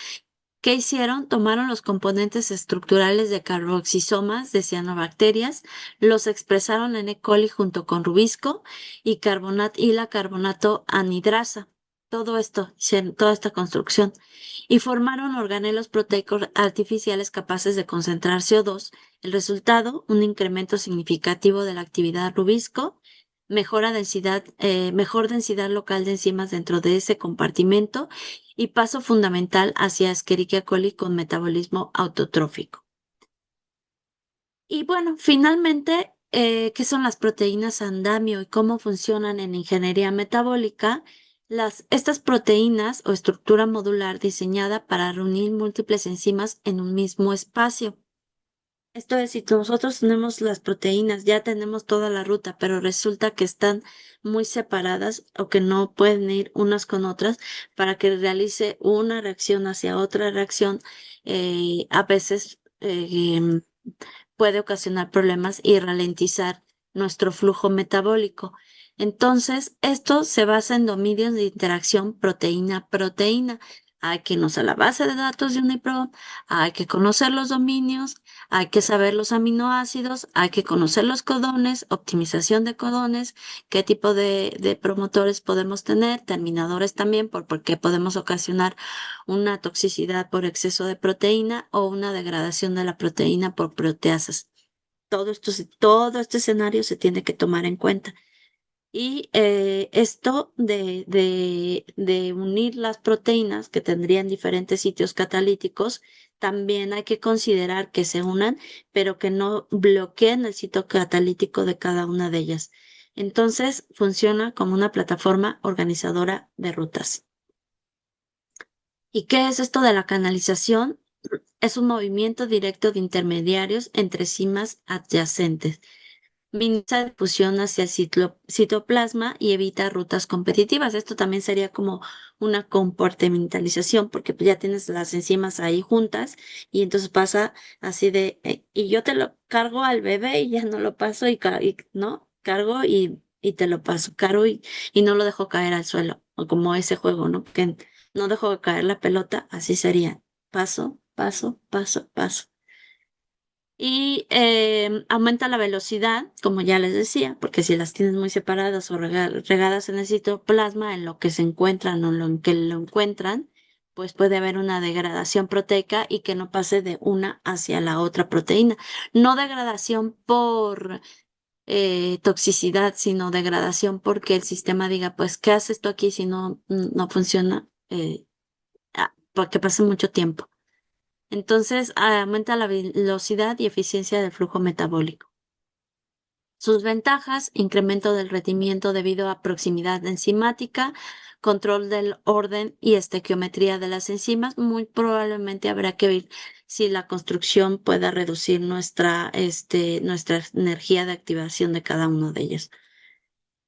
¿Qué hicieron? Tomaron los componentes estructurales de carboxisomas de cianobacterias, los expresaron en E. coli junto con rubisco y la carbonato anhidrasa. Todo esto, toda esta construcción, y formaron organelos proteicos artificiales capaces de concentrar CO2. El resultado: un incremento significativo de la actividad rubisco, mejor densidad local de enzimas dentro de ese compartimento y paso fundamental hacia Escherichia coli con metabolismo autotrófico. Y bueno, finalmente, ¿qué son las proteínas andamio y cómo funcionan en ingeniería metabólica? Estas proteínas o estructura modular diseñada para reunir múltiples enzimas en un mismo espacio. Esto es, si nosotros tenemos las proteínas, ya tenemos toda la ruta, pero resulta que están muy separadas o que no pueden ir unas con otras para que realice una reacción hacia otra reacción. A veces puede ocasionar problemas y ralentizar nuestro flujo metabólico. Entonces, esto se basa en dominios de interacción proteína-proteína. Hay que irnos a la base de datos de UniProt, hay que conocer los dominios, hay que saber los aminoácidos, hay que conocer los codones, optimización de codones, qué tipo de promotores podemos tener, terminadores también, porque podemos ocasionar una toxicidad por exceso de proteína o una degradación de la proteína por proteasas. Todo este escenario se tiene que tomar en cuenta. Y esto de unir las proteínas que tendrían diferentes sitios catalíticos, también hay que considerar que se unan, pero que no bloqueen el sitio catalítico de cada una de ellas. Entonces, funciona como una plataforma organizadora de rutas. ¿Y qué es esto de la canalización? Es un movimiento directo de intermediarios entre cimas adyacentes. Minimiza difusión hacia el citoplasma y evita rutas competitivas. Esto también sería como una compartimentalización, porque pues ya tienes las enzimas ahí juntas y entonces pasa así y yo te lo cargo al bebé y ya no lo paso ¿no? Cargo y te lo paso, cargo y no lo dejo caer al suelo, o como ese juego, ¿no? Que no dejo caer la pelota, así sería. Paso, paso, paso, paso. Y aumenta la velocidad, como ya les decía, porque si las tienes muy separadas o regadas en el citoplasma, en lo que se encuentran o en lo que lo encuentran, pues puede haber una degradación proteica y que no pase de una hacia la otra proteína. No degradación por toxicidad, sino degradación porque el sistema diga, pues, ¿qué haces tú aquí si no funciona? Porque pase mucho tiempo. Entonces, aumenta la velocidad y eficiencia del flujo metabólico. Sus ventajas, incremento del rendimiento debido a proximidad enzimática, control del orden y estequiometría de las enzimas. Muy probablemente habrá que ver si la construcción pueda reducir nuestra energía de activación de cada uno de ellos.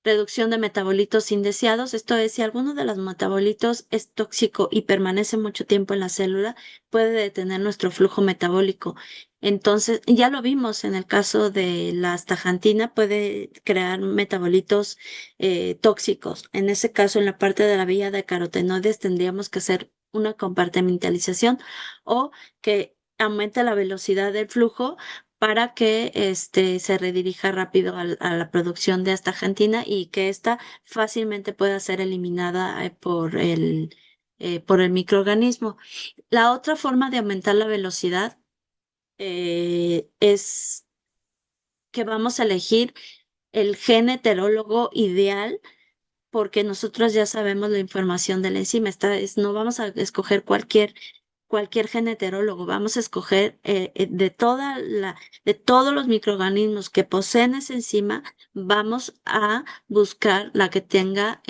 Reducción de metabolitos indeseados, esto es, si alguno de los metabolitos es tóxico y permanece mucho tiempo en la célula, puede detener nuestro flujo metabólico. Entonces, ya lo vimos en el caso de la astaxantina, puede crear metabolitos tóxicos. En ese caso, en la parte de la vía de carotenoides, tendríamos que hacer una compartimentalización o que aumente la velocidad del flujo para que se redirija rápido a la producción de astaxantina y que ésta fácilmente pueda ser eliminada por el microorganismo. La otra forma de aumentar la velocidad es que vamos a elegir el gen heterólogo ideal porque nosotros ya sabemos la información de la enzima. No vamos a escoger cualquier gen heterólogo, vamos a escoger de todos los microorganismos que poseen esa enzima, vamos a buscar la que tenga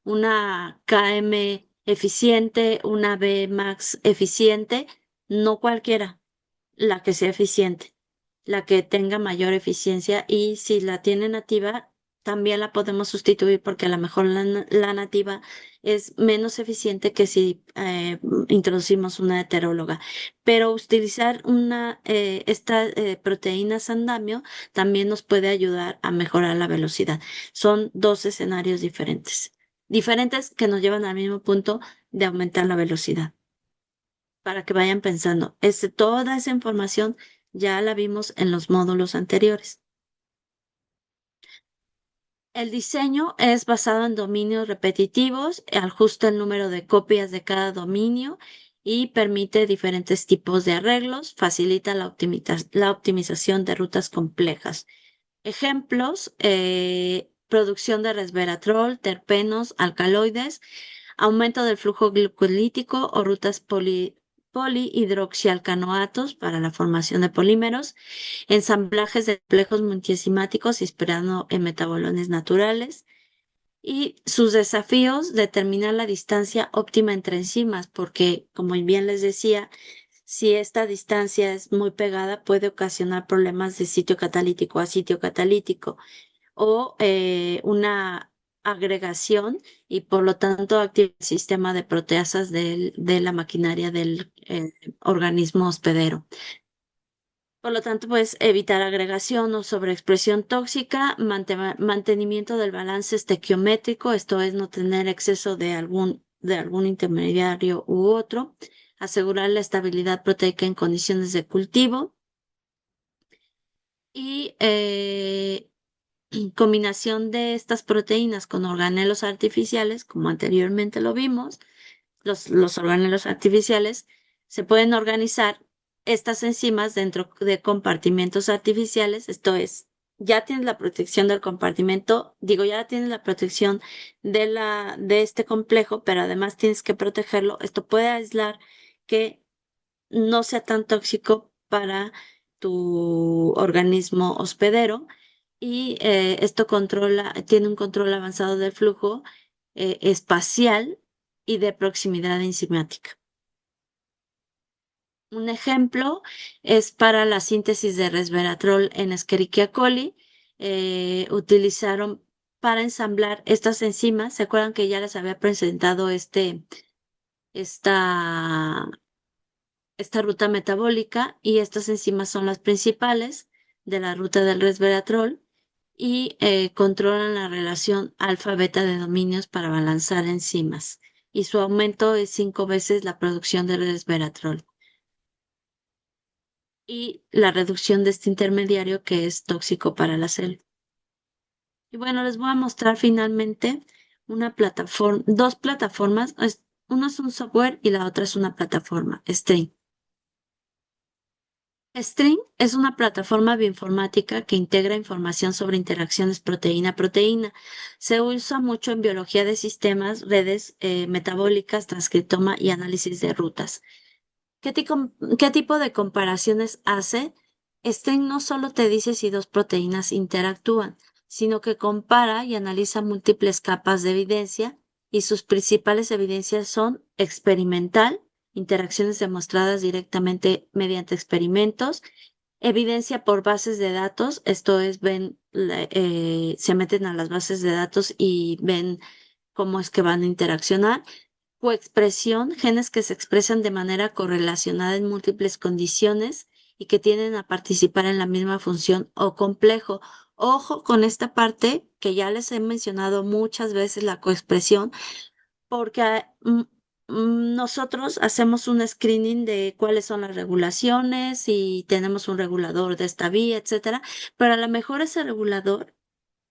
una KM eficiente, una Bmax eficiente, no cualquiera, la que sea eficiente, la que tenga mayor eficiencia y si la tiene nativa, también la podemos sustituir porque a lo mejor la nativa es menos eficiente que si introducimos una heteróloga. Pero utilizar esta proteína sandamio también nos puede ayudar a mejorar la velocidad. Son dos escenarios diferentes que nos llevan al mismo punto de aumentar la velocidad para que vayan pensando. Toda esa información ya la vimos en los módulos anteriores. El diseño es basado en dominios repetitivos, ajusta el número de copias de cada dominio y permite diferentes tipos de arreglos, facilita la optimización de rutas complejas. Ejemplos, producción de resveratrol, terpenos, alcaloides, aumento del flujo glucolítico o rutas polihidroxialcanoatos para la formación de polímeros, ensamblajes de complejos multienzimáticos inspirando en metabolones naturales y sus desafíos, determinar la distancia óptima entre enzimas, porque como bien les decía, si esta distancia es muy pegada, puede ocasionar problemas de sitio catalítico a sitio catalítico o una agregación y por lo tanto activa el sistema de proteasas de la maquinaria del organismo hospedero. Por lo tanto, pues evitar agregación o sobreexpresión tóxica, mantenimiento del balance estequiométrico, esto es no tener exceso de algún intermediario u otro, asegurar la estabilidad proteica en condiciones de cultivo y combinación de estas proteínas con organelos artificiales, como anteriormente lo vimos, los organelos artificiales, se pueden organizar estas enzimas dentro de compartimentos artificiales, esto es, ya tienes la protección del compartimento, digo, ya tienes la protección de este complejo, pero además tienes que protegerlo. Esto puede aislar que no sea tan tóxico para tu organismo hospedero y esto tiene un control avanzado del flujo espacial y de proximidad enzimática. Un ejemplo es para la síntesis de resveratrol en Escherichia coli. Utilizaron para ensamblar estas enzimas. ¿Se acuerdan que ya les había presentado esta, esta ruta metabólica? Y estas enzimas son las principales de la ruta del resveratrol y controlan la relación alfa-beta de dominios para balanzar enzimas. Y su aumento es 5 veces la producción de resveratrol y la reducción de este intermediario que es tóxico para la célula. Y bueno, les voy a mostrar finalmente dos plataformas. Uno es un software y la otra es una plataforma, String. String es una plataforma bioinformática que integra información sobre interacciones proteína-proteína. Se usa mucho en biología de sistemas, redes metabólicas, transcriptoma y análisis de rutas. ¿Qué tipo de comparaciones hace? String no solo te dice si dos proteínas interactúan, sino que compara y analiza múltiples capas de evidencia y sus principales evidencias son experimental, interacciones demostradas directamente mediante experimentos, evidencia por bases de datos, esto es, se meten a las bases de datos y ven cómo es que van a interaccionar. Coexpresión, genes que se expresan de manera correlacionada en múltiples condiciones y que tienden a participar en la misma función o complejo. Ojo con esta parte que ya les he mencionado muchas veces, la coexpresión, porque nosotros hacemos un screening de cuáles son las regulaciones y tenemos un regulador de esta vía, etcétera, pero a lo mejor ese regulador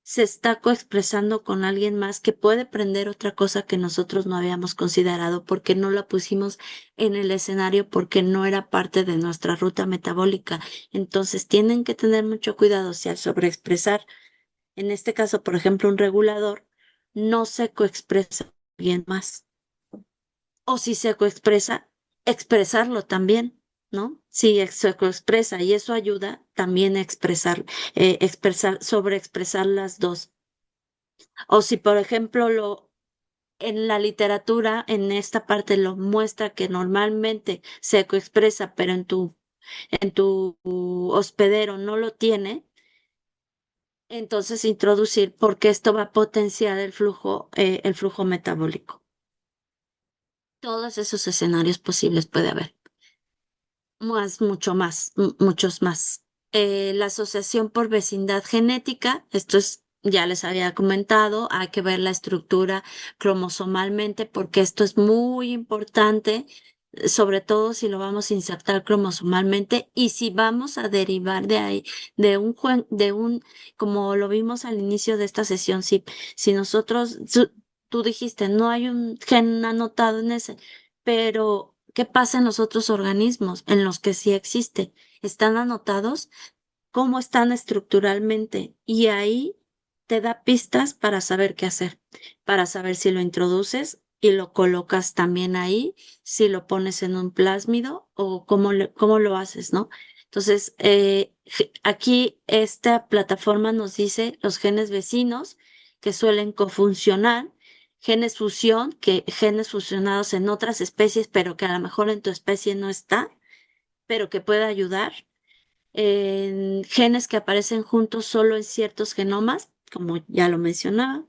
se está coexpresando con alguien más que puede prender otra cosa que nosotros no habíamos considerado porque no la pusimos en el escenario porque no era parte de nuestra ruta metabólica. Entonces tienen que tener mucho cuidado si al sobreexpresar, en este caso, por ejemplo, un regulador, no se coexpresa bien más. O si se coexpresa, expresarlo también, ¿no? Si se coexpresa y eso ayuda también a sobreexpresar las dos. O si, por ejemplo, en la literatura, en esta parte lo muestra que normalmente se coexpresa, pero en tu hospedero no lo tiene, entonces introducir, porque esto va a potenciar el flujo metabólico. Todos esos escenarios posibles puede haber. Muchos más. La asociación por vecindad genética, ya les había comentado, hay que ver la estructura cromosomalmente porque esto es muy importante, sobre todo si lo vamos a insertar cromosomalmente y si vamos a derivar de ahí, como lo vimos al inicio de esta sesión, si tú dijiste, no hay un gen anotado en ese, pero ¿qué pasa en los otros organismos en los que sí existe? ¿Están anotados? ¿Cómo están estructuralmente? Y ahí te da pistas para saber qué hacer, para saber si lo introduces y lo colocas también ahí, si lo pones en un plásmido o cómo lo haces, ¿no? Entonces, aquí esta plataforma nos dice los genes vecinos que suelen cofuncionar, genes fusión, que genes fusionados en otras especies, pero que a lo mejor en tu especie no está, pero que puede ayudar, en genes que aparecen juntos solo en ciertos genomas, como ya lo mencionaba.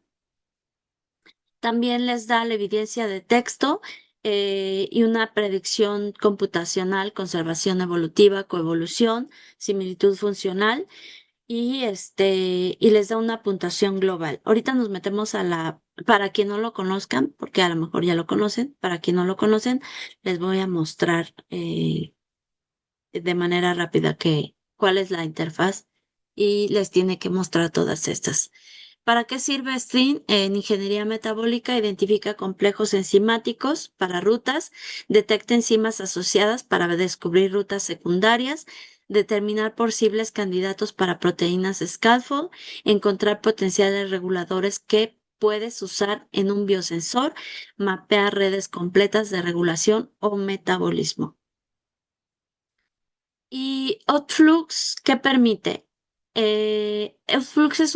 También les da la evidencia de texto y una predicción computacional, conservación evolutiva, coevolución, similitud funcional y les da una puntuación global. Ahorita nos metemos para quien no lo conozcan, porque a lo mejor ya lo conocen, para quien no lo conocen, les voy a mostrar de manera rápida cuál es la interfaz y les tiene que mostrar todas estas. ¿Para qué sirve String? En ingeniería metabólica identifica complejos enzimáticos para rutas, detecta enzimas asociadas para descubrir rutas secundarias, determinar posibles candidatos para proteínas scaffold, encontrar potenciales reguladores que puedes usar en un biosensor, mapear redes completas de regulación o metabolismo. ¿Y Outflux qué permite? Outflux es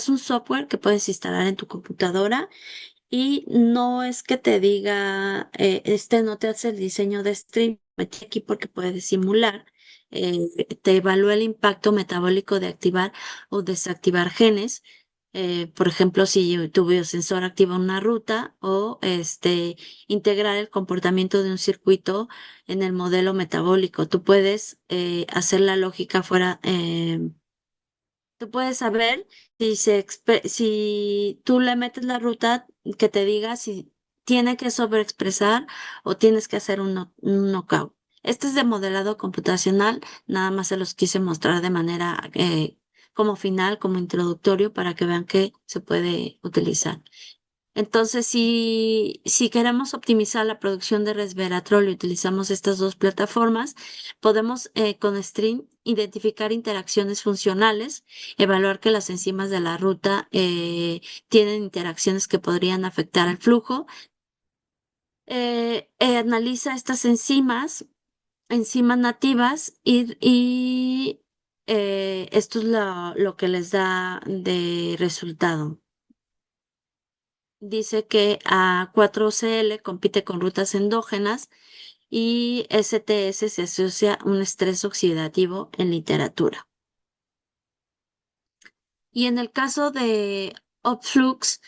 un software que puedes instalar en tu computadora y no es que te diga, no te hace el diseño de stream, metí aquí porque puedes simular, te evalúa el impacto metabólico de activar o desactivar genes. Por ejemplo, si tu biosensor activa una ruta o integrar el comportamiento de un circuito en el modelo metabólico. Tú puedes hacer la lógica fuera. Tú puedes saber si tú le metes la ruta que te diga si tiene que sobreexpresar o tienes que hacer un knockout. Este es de modelado computacional, nada más se los quise mostrar de manera como final, como introductorio, para que vean que se puede utilizar. Entonces, si queremos optimizar la producción de resveratrol y utilizamos estas dos plataformas, podemos con String identificar interacciones funcionales, evaluar que las enzimas de la ruta tienen interacciones que podrían afectar al flujo, analiza estas enzimas nativas y esto es lo que les da de resultado. Dice que A4CL compite con rutas endógenas y STS se asocia a un estrés oxidativo en literatura. Y en el caso de Opflux,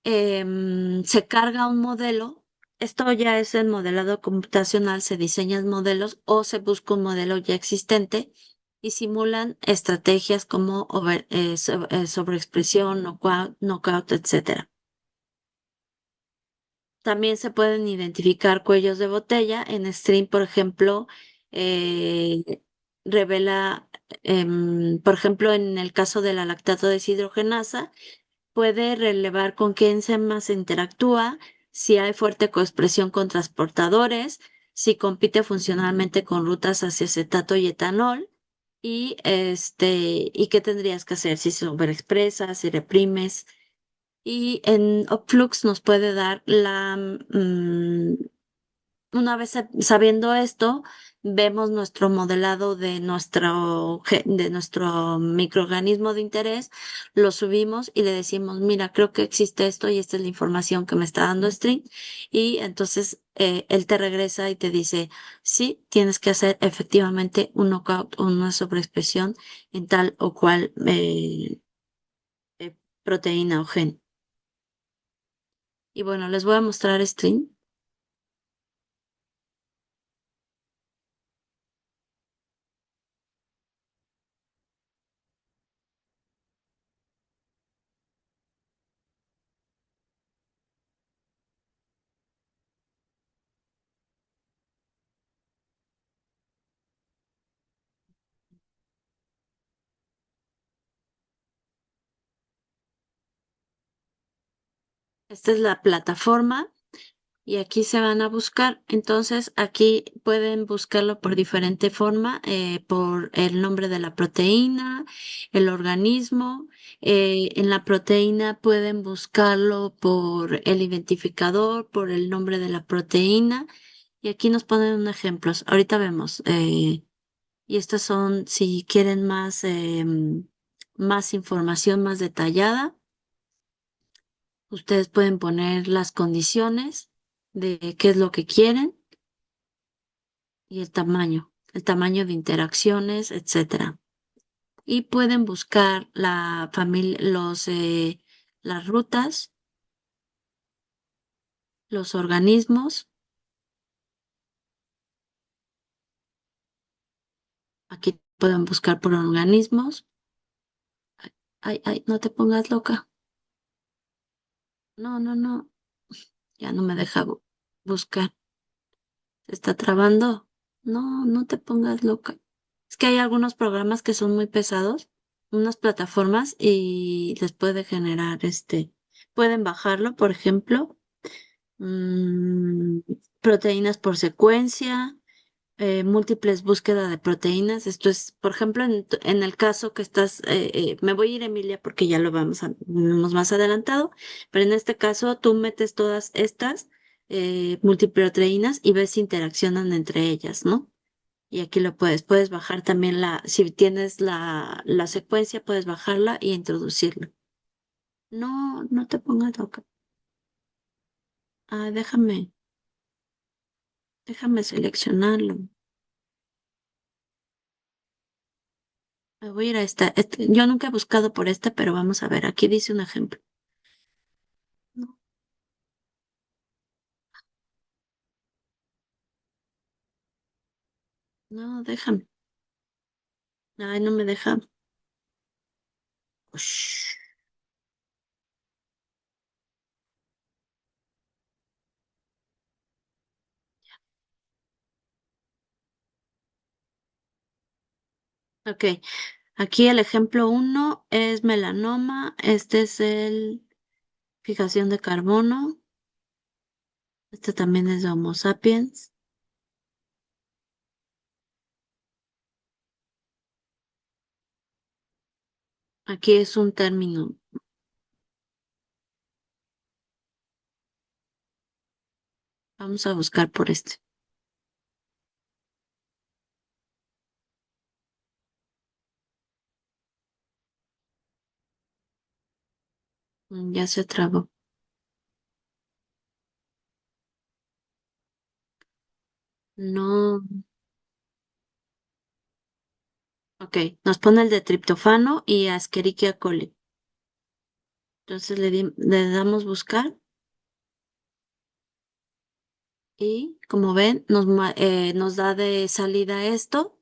se carga un modelo. Esto ya es el modelado computacional, se diseñan modelos o se busca un modelo ya existente y simulan estrategias como sobreexpresión, knockout, etcétera. También se pueden identificar cuellos de botella. En Stream, por ejemplo, eh, revela, por ejemplo, en el caso de la lactato deshidrogenasa, puede relevar con qué enzimas se interactúa, si hay fuerte coexpresión con transportadores, si compite funcionalmente con rutas hacia acetato y etanol, y qué tendrías que hacer, si se overexpresa, si reprimes. Y en Upflux nos puede dar una vez sabiendo esto, vemos nuestro modelado de nuestro microorganismo de interés, lo subimos y le decimos, mira, creo que existe esto y esta es la información que me está dando String. Y entonces él te regresa y te dice, sí, tienes que hacer efectivamente un knockout o una sobreexpresión en tal o cual proteína o gen. Y bueno, les voy a mostrar String. Esta es la plataforma y aquí se van a buscar. Entonces, aquí pueden buscarlo por diferente forma, por el nombre de la proteína, el organismo. En la proteína pueden buscarlo por el identificador, por el nombre de la proteína. Y aquí nos ponen unos ejemplos. Ahorita vemos. Y estas son, si quieren más información más detallada. Ustedes pueden poner las condiciones de qué es lo que quieren y el tamaño de interacciones, etcétera. Y pueden buscar la familia, las rutas, los organismos. Aquí pueden buscar por organismos. Ay, ay, no te pongas loca. No, no, no. Ya no me deja buscar. ¿Se está trabando? No, no te pongas loca. Es que hay algunos programas que son muy pesados, unas plataformas y les puede generar pueden bajarlo, por ejemplo, mm, proteínas por secuencia, múltiples búsqueda de proteínas. Esto es, por ejemplo, en el caso que me voy a ir, Emilia, porque ya lo vemos más adelantado, pero en este caso tú metes todas estas multiproteínas y ves si interaccionan entre ellas, ¿no? Y aquí puedes bajar también si tienes la secuencia, puedes bajarla y introducirla. No, no te pongas loca. Ah, déjame seleccionarlo. Me voy a ir a Yo nunca he buscado por pero vamos a ver. Aquí dice un ejemplo. No, no, déjame. Ay, no me deja. Ush. Ok, aquí el ejemplo uno es melanoma. Este es el fijación de carbono. Este también es de Homo sapiens. Aquí es un término. Vamos a buscar por este. Ya se trabó. No. Ok, nos pone el de triptofano y Escherichia coli. Entonces le damos buscar y como ven nos da de salida esto.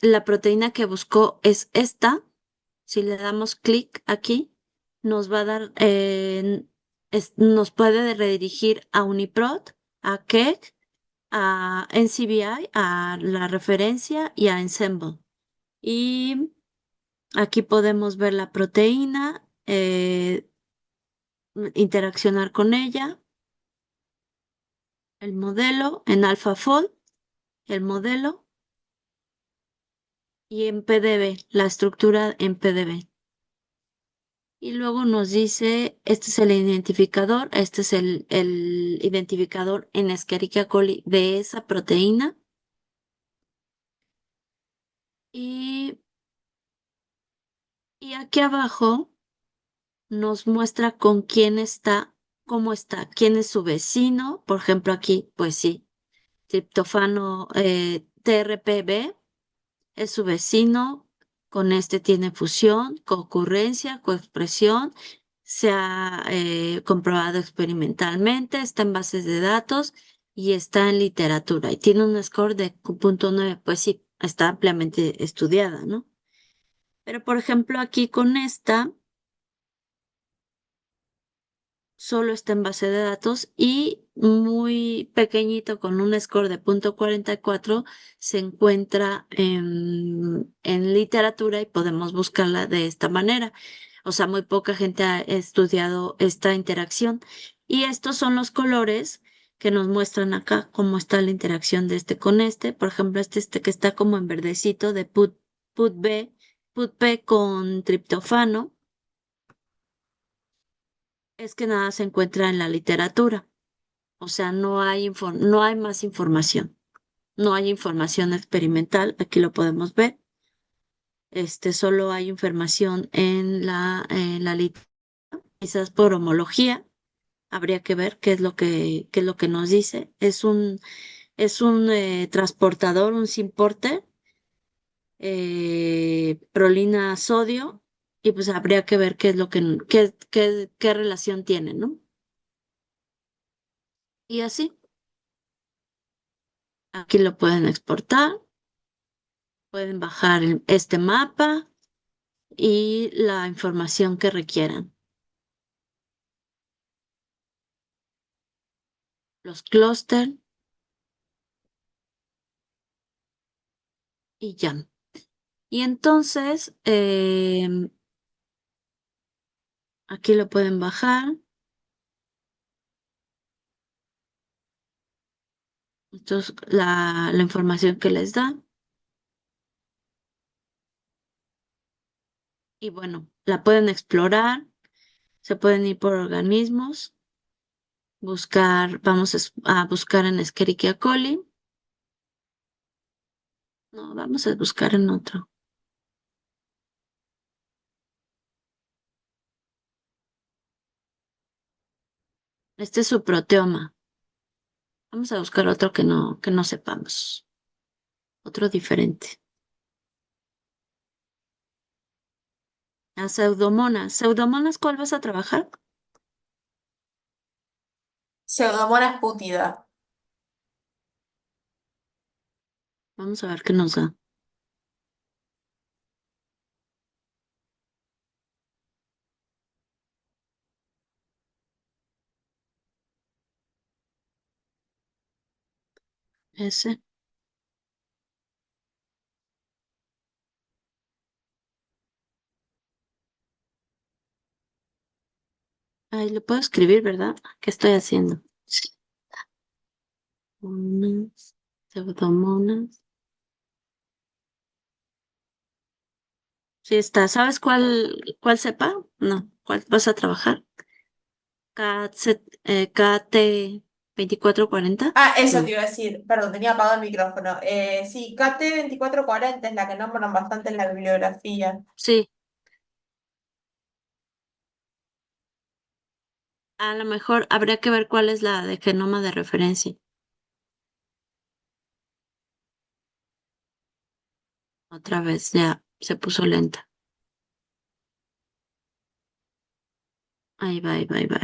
La proteína que buscó es esta. Si le damos clic aquí, nos va a dar, nos puede redirigir a UniProt, a KEGG, a NCBI, a la referencia y a Ensemble. Y aquí podemos ver la proteína, interaccionar con ella, el modelo en AlphaFold, el modelo y en PDB, la estructura en PDB. Y luego nos dice, este es el identificador, este es el identificador en Escherichia coli de esa proteína. Y, y aquí abajo nos muestra con quién está, cómo está, quién es su vecino. Por ejemplo, aquí, pues sí, triptofano TRPB es su vecino, con este tiene fusión, concurrencia, coexpresión, se ha comprobado experimentalmente, está en bases de datos y está en literatura y tiene un score de 0.9, pues sí, está ampliamente estudiada, ¿no? Pero por ejemplo aquí con esta solo está en base de datos y muy pequeñito con un score de 0.44 se encuentra en literatura y podemos buscarla de esta manera. O sea, muy poca gente ha estudiado esta interacción. Y estos son los colores que nos muestran acá cómo está la interacción de este con este. Por ejemplo, este que está como en verdecito de put B con triptofano es que nada se encuentra en la literatura. O sea, no hay más información. No hay información experimental. Aquí lo podemos ver. Solo hay información en la literatura. Quizás por homología. Habría que ver qué es lo que nos dice. Es un transportador, un simporter, prolina sodio, y pues habría que ver qué relación tiene, ¿no? Y así, aquí lo pueden exportar Pueden bajar este mapa y la información que requieran. Los clúster y ya. Y entonces, aquí lo pueden bajar. Entonces, la información que les da. Y bueno, la pueden explorar. Se pueden ir por organismos. Buscar, vamos a buscar en Escherichia coli. No, vamos a buscar en otro. Este es su proteoma. Vamos a buscar otro que no sepamos. Otro diferente. A pseudomonas. ¿Pseudomonas cuál vas a trabajar? Pseudomonas pútida. Vamos a ver qué nos da. Ese. Ahí lo puedo escribir, ¿verdad? ¿Qué estoy haciendo? Monas, pseudomonas. Sí está. ¿Sabes cuál sepa? No. ¿Cuál vas a trabajar? KT 2440. Ah, eso te No. iba a decir, perdón, tenía apagado el micrófono. Sí, KT 2440 es la que nombran bastante en la bibliografía. Sí. A lo mejor habría que ver cuál es la de genoma de referencia. Otra vez ya se puso lenta. Ahí va, ahí va, ahí va.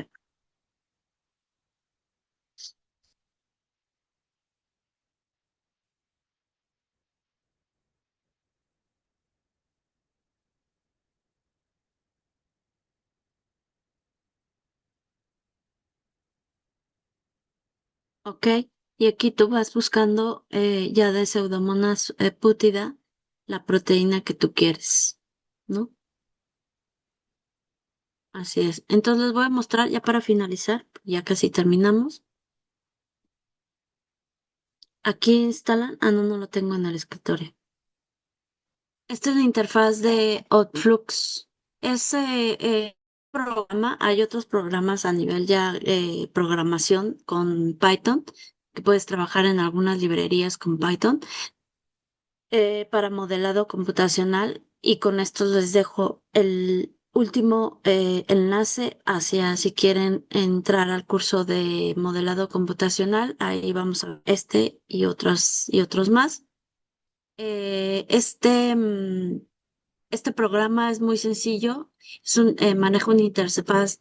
Ok. Y aquí tú vas buscando ya de Pseudomonas pútida la proteína que tú quieres, ¿no? Así es. Entonces les voy a mostrar ya para finalizar, ya casi terminamos. Aquí instalan. Ah, no, no lo tengo en el escritorio. Esta es la interfaz de Outflux. Ese programa, hay otros programas a nivel ya programación con Python, que puedes trabajar en algunas librerías con Python para modelado computacional. Y con esto les dejo el último enlace hacia si quieren entrar al curso de modelado computacional. Ahí vamos a ver este y otros más. Este programa es muy sencillo, maneja una interfaz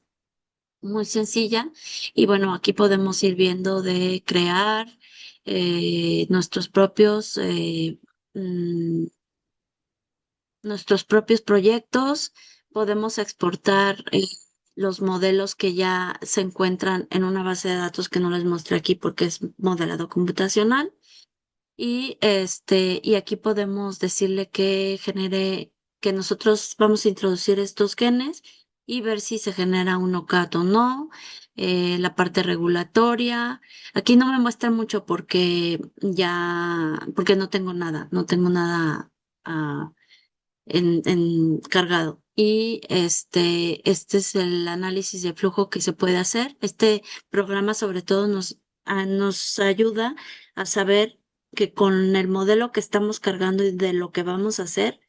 muy sencilla y bueno, aquí podemos ir viendo de crear mm, nuestros propios proyectos, podemos exportar los modelos que ya se encuentran en una base de datos que no les mostré aquí porque es modelado computacional. Y aquí podemos decirle que genere, que nosotros vamos a introducir estos genes y ver si se genera un OCAT o no, la parte regulatoria. Aquí no me muestra mucho porque no tengo nada ah, en cargado. Y este es el análisis de flujo que se puede hacer. Este programa sobre todo nos ayuda a saber que con el modelo que estamos cargando y de lo que vamos a hacer,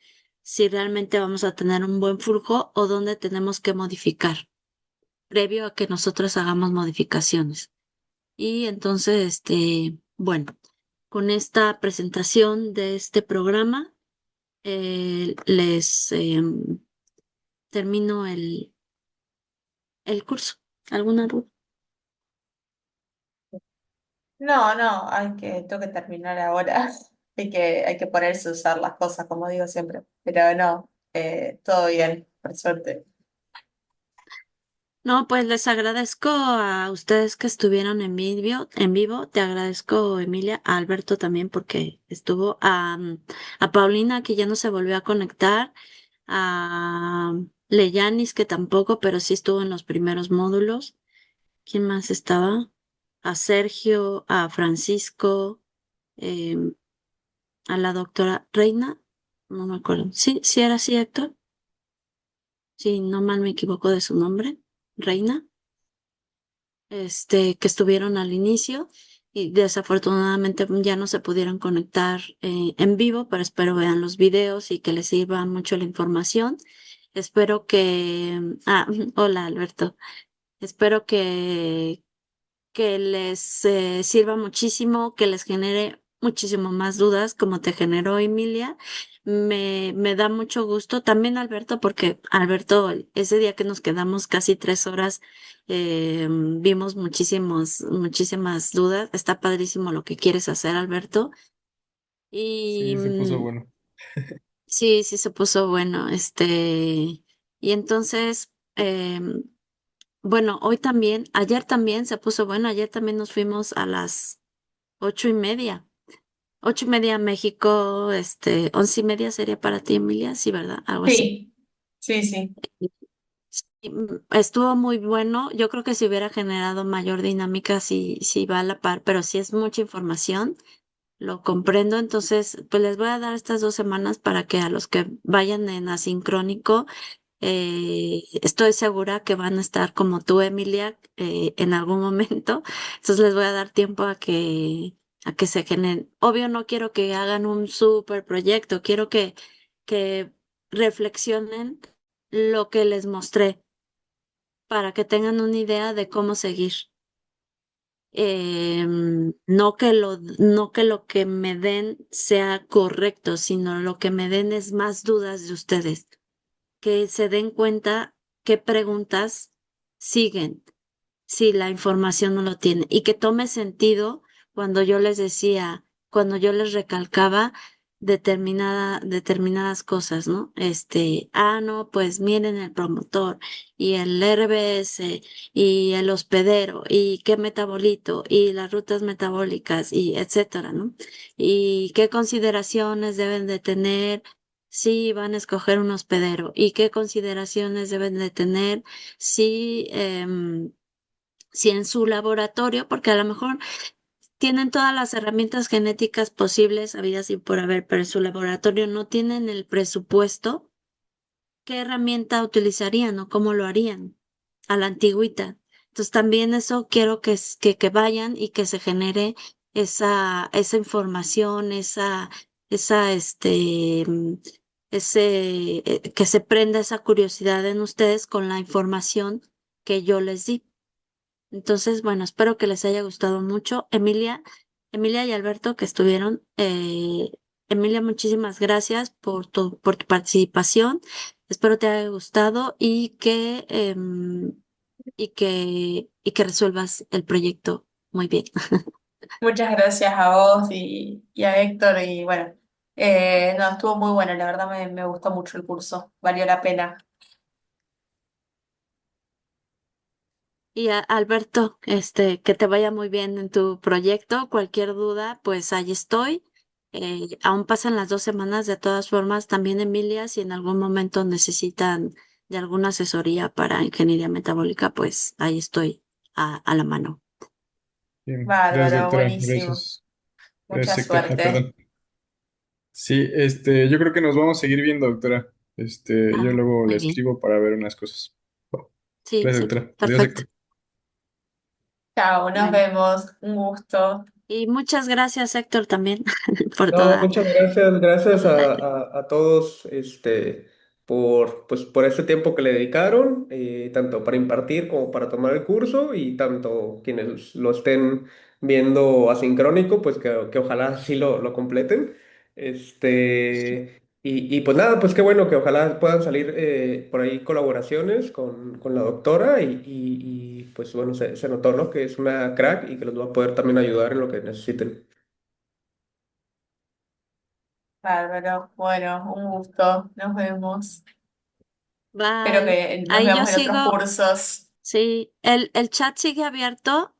si realmente vamos a tener un buen flujo o dónde tenemos que modificar, previo a que nosotros hagamos modificaciones. Y entonces, bueno, con esta presentación de este programa, les termino el curso. ¿Alguna duda? No, no, tengo que terminar ahora. hay que ponerse a usar las cosas, como digo siempre. Pero no, todo bien, por suerte. No, pues les agradezco a ustedes que estuvieron en vivo. Te agradezco, Emilia, a Alberto también porque estuvo, a Paulina que ya no se volvió a conectar, a Leyanis que tampoco, pero sí estuvo en los primeros módulos. ¿Quién más estaba? A Sergio, a Francisco, em, a la doctora Reina, no me acuerdo. Sí, sí era así, Héctor. Sí, no mal me equivoco de su nombre, Reina. Que estuvieron al inicio y desafortunadamente ya no se pudieron conectar en vivo, pero espero vean los videos y que les sirva mucho la información. Espero que, hola Alberto, espero que les sirva muchísimo, que les genere muchísimo más dudas, como te generó Emilia. Me da mucho gusto también Alberto, porque Alberto, ese día que nos quedamos casi 3 horas, vimos muchísimas dudas. Está padrísimo lo que quieres hacer, Alberto. Y Sí, se puso bueno. sí, sí se puso bueno. Y entonces, bueno, hoy también, ayer también se puso bueno, ayer también nos fuimos a las 8:30. 8:30 México, 11:30 sería para ti, Emilia, sí, ¿verdad? Algo así. Sí, sí, sí. Y, estuvo muy bueno. Yo creo que se hubiera generado mayor dinámica si va a la par, pero sí es mucha información, lo comprendo. Entonces, pues les voy a dar estas 2 semanas para que a los que vayan en asincrónico, estoy segura que van a estar como tú, Emilia, en algún momento. Entonces les voy a dar tiempo a que se generen. Obvio, no quiero que hagan un super proyecto, quiero que reflexionen lo que les mostré para que tengan una idea de cómo seguir. No que lo que me den sea correcto, sino lo que me den es más dudas de ustedes, que se den cuenta qué preguntas siguen si la información no lo tiene y que tome sentido cuando yo les decía, cuando yo les recalcaba determinadas cosas, ¿no? No, pues miren el promotor y el RBS y el hospedero y qué metabolito y las rutas metabólicas y etcétera, ¿no? Y qué consideraciones deben de tener si van a escoger un hospedero y qué consideraciones deben de tener si, si en su laboratorio, porque a lo mejor tienen todas las herramientas genéticas posibles, habidas y por haber, pero en su laboratorio no tienen el presupuesto, ¿qué herramienta utilizarían o cómo lo harían a la antigüita? Entonces también eso quiero que vayan y que se genere esa información, esa, que se prenda esa curiosidad en ustedes con la información que yo les di. Entonces, bueno, espero que les haya gustado mucho. Emilia y Alberto que estuvieron. Emilia, muchísimas gracias por tu participación. Espero te haya gustado y que resuelvas el proyecto muy bien. Muchas gracias a vos y a Héctor. Y bueno, no, estuvo muy bueno, la verdad me gustó mucho el curso, valió la pena. Y Alberto, que te vaya muy bien en tu proyecto. Cualquier duda, pues ahí estoy. Aún pasan las 2 semanas, de todas formas, también Emilia, si en algún momento necesitan de alguna asesoría para ingeniería metabólica, pues ahí estoy a la mano. Bien. Gracias, Bárbaro, doctora. buenísimo. Gracias. Mucha Gracias, Héctor. suerte. Perdón. Sí, yo creo que nos vamos a seguir viendo, doctora. Yo Ah, luego le muy bien. escribo para ver unas cosas. Sí, Gracias, sí, doctora. Adiós, perfecto. Héctor. Chao, nos Bueno, vemos. Un gusto. y muchas gracias, Héctor, también por No, toda muchas gracias, gracias la ayuda. a todos pues, por este tiempo que le dedicaron, tanto para impartir como para tomar el curso y tanto quienes lo estén viendo asincrónico, pues que ojalá sí lo completen. Y pues nada, pues qué bueno que ojalá puedan salir por ahí colaboraciones con la doctora y, pues bueno, se notó, ¿no? Que es una crack y que los va a poder también ayudar en lo que necesiten. Bárbaro. Bueno, un gusto. Nos vemos. Espero Bye. que nos Ahí yo veamos en otros sigo, cursos. sí, el chat sigue abierto.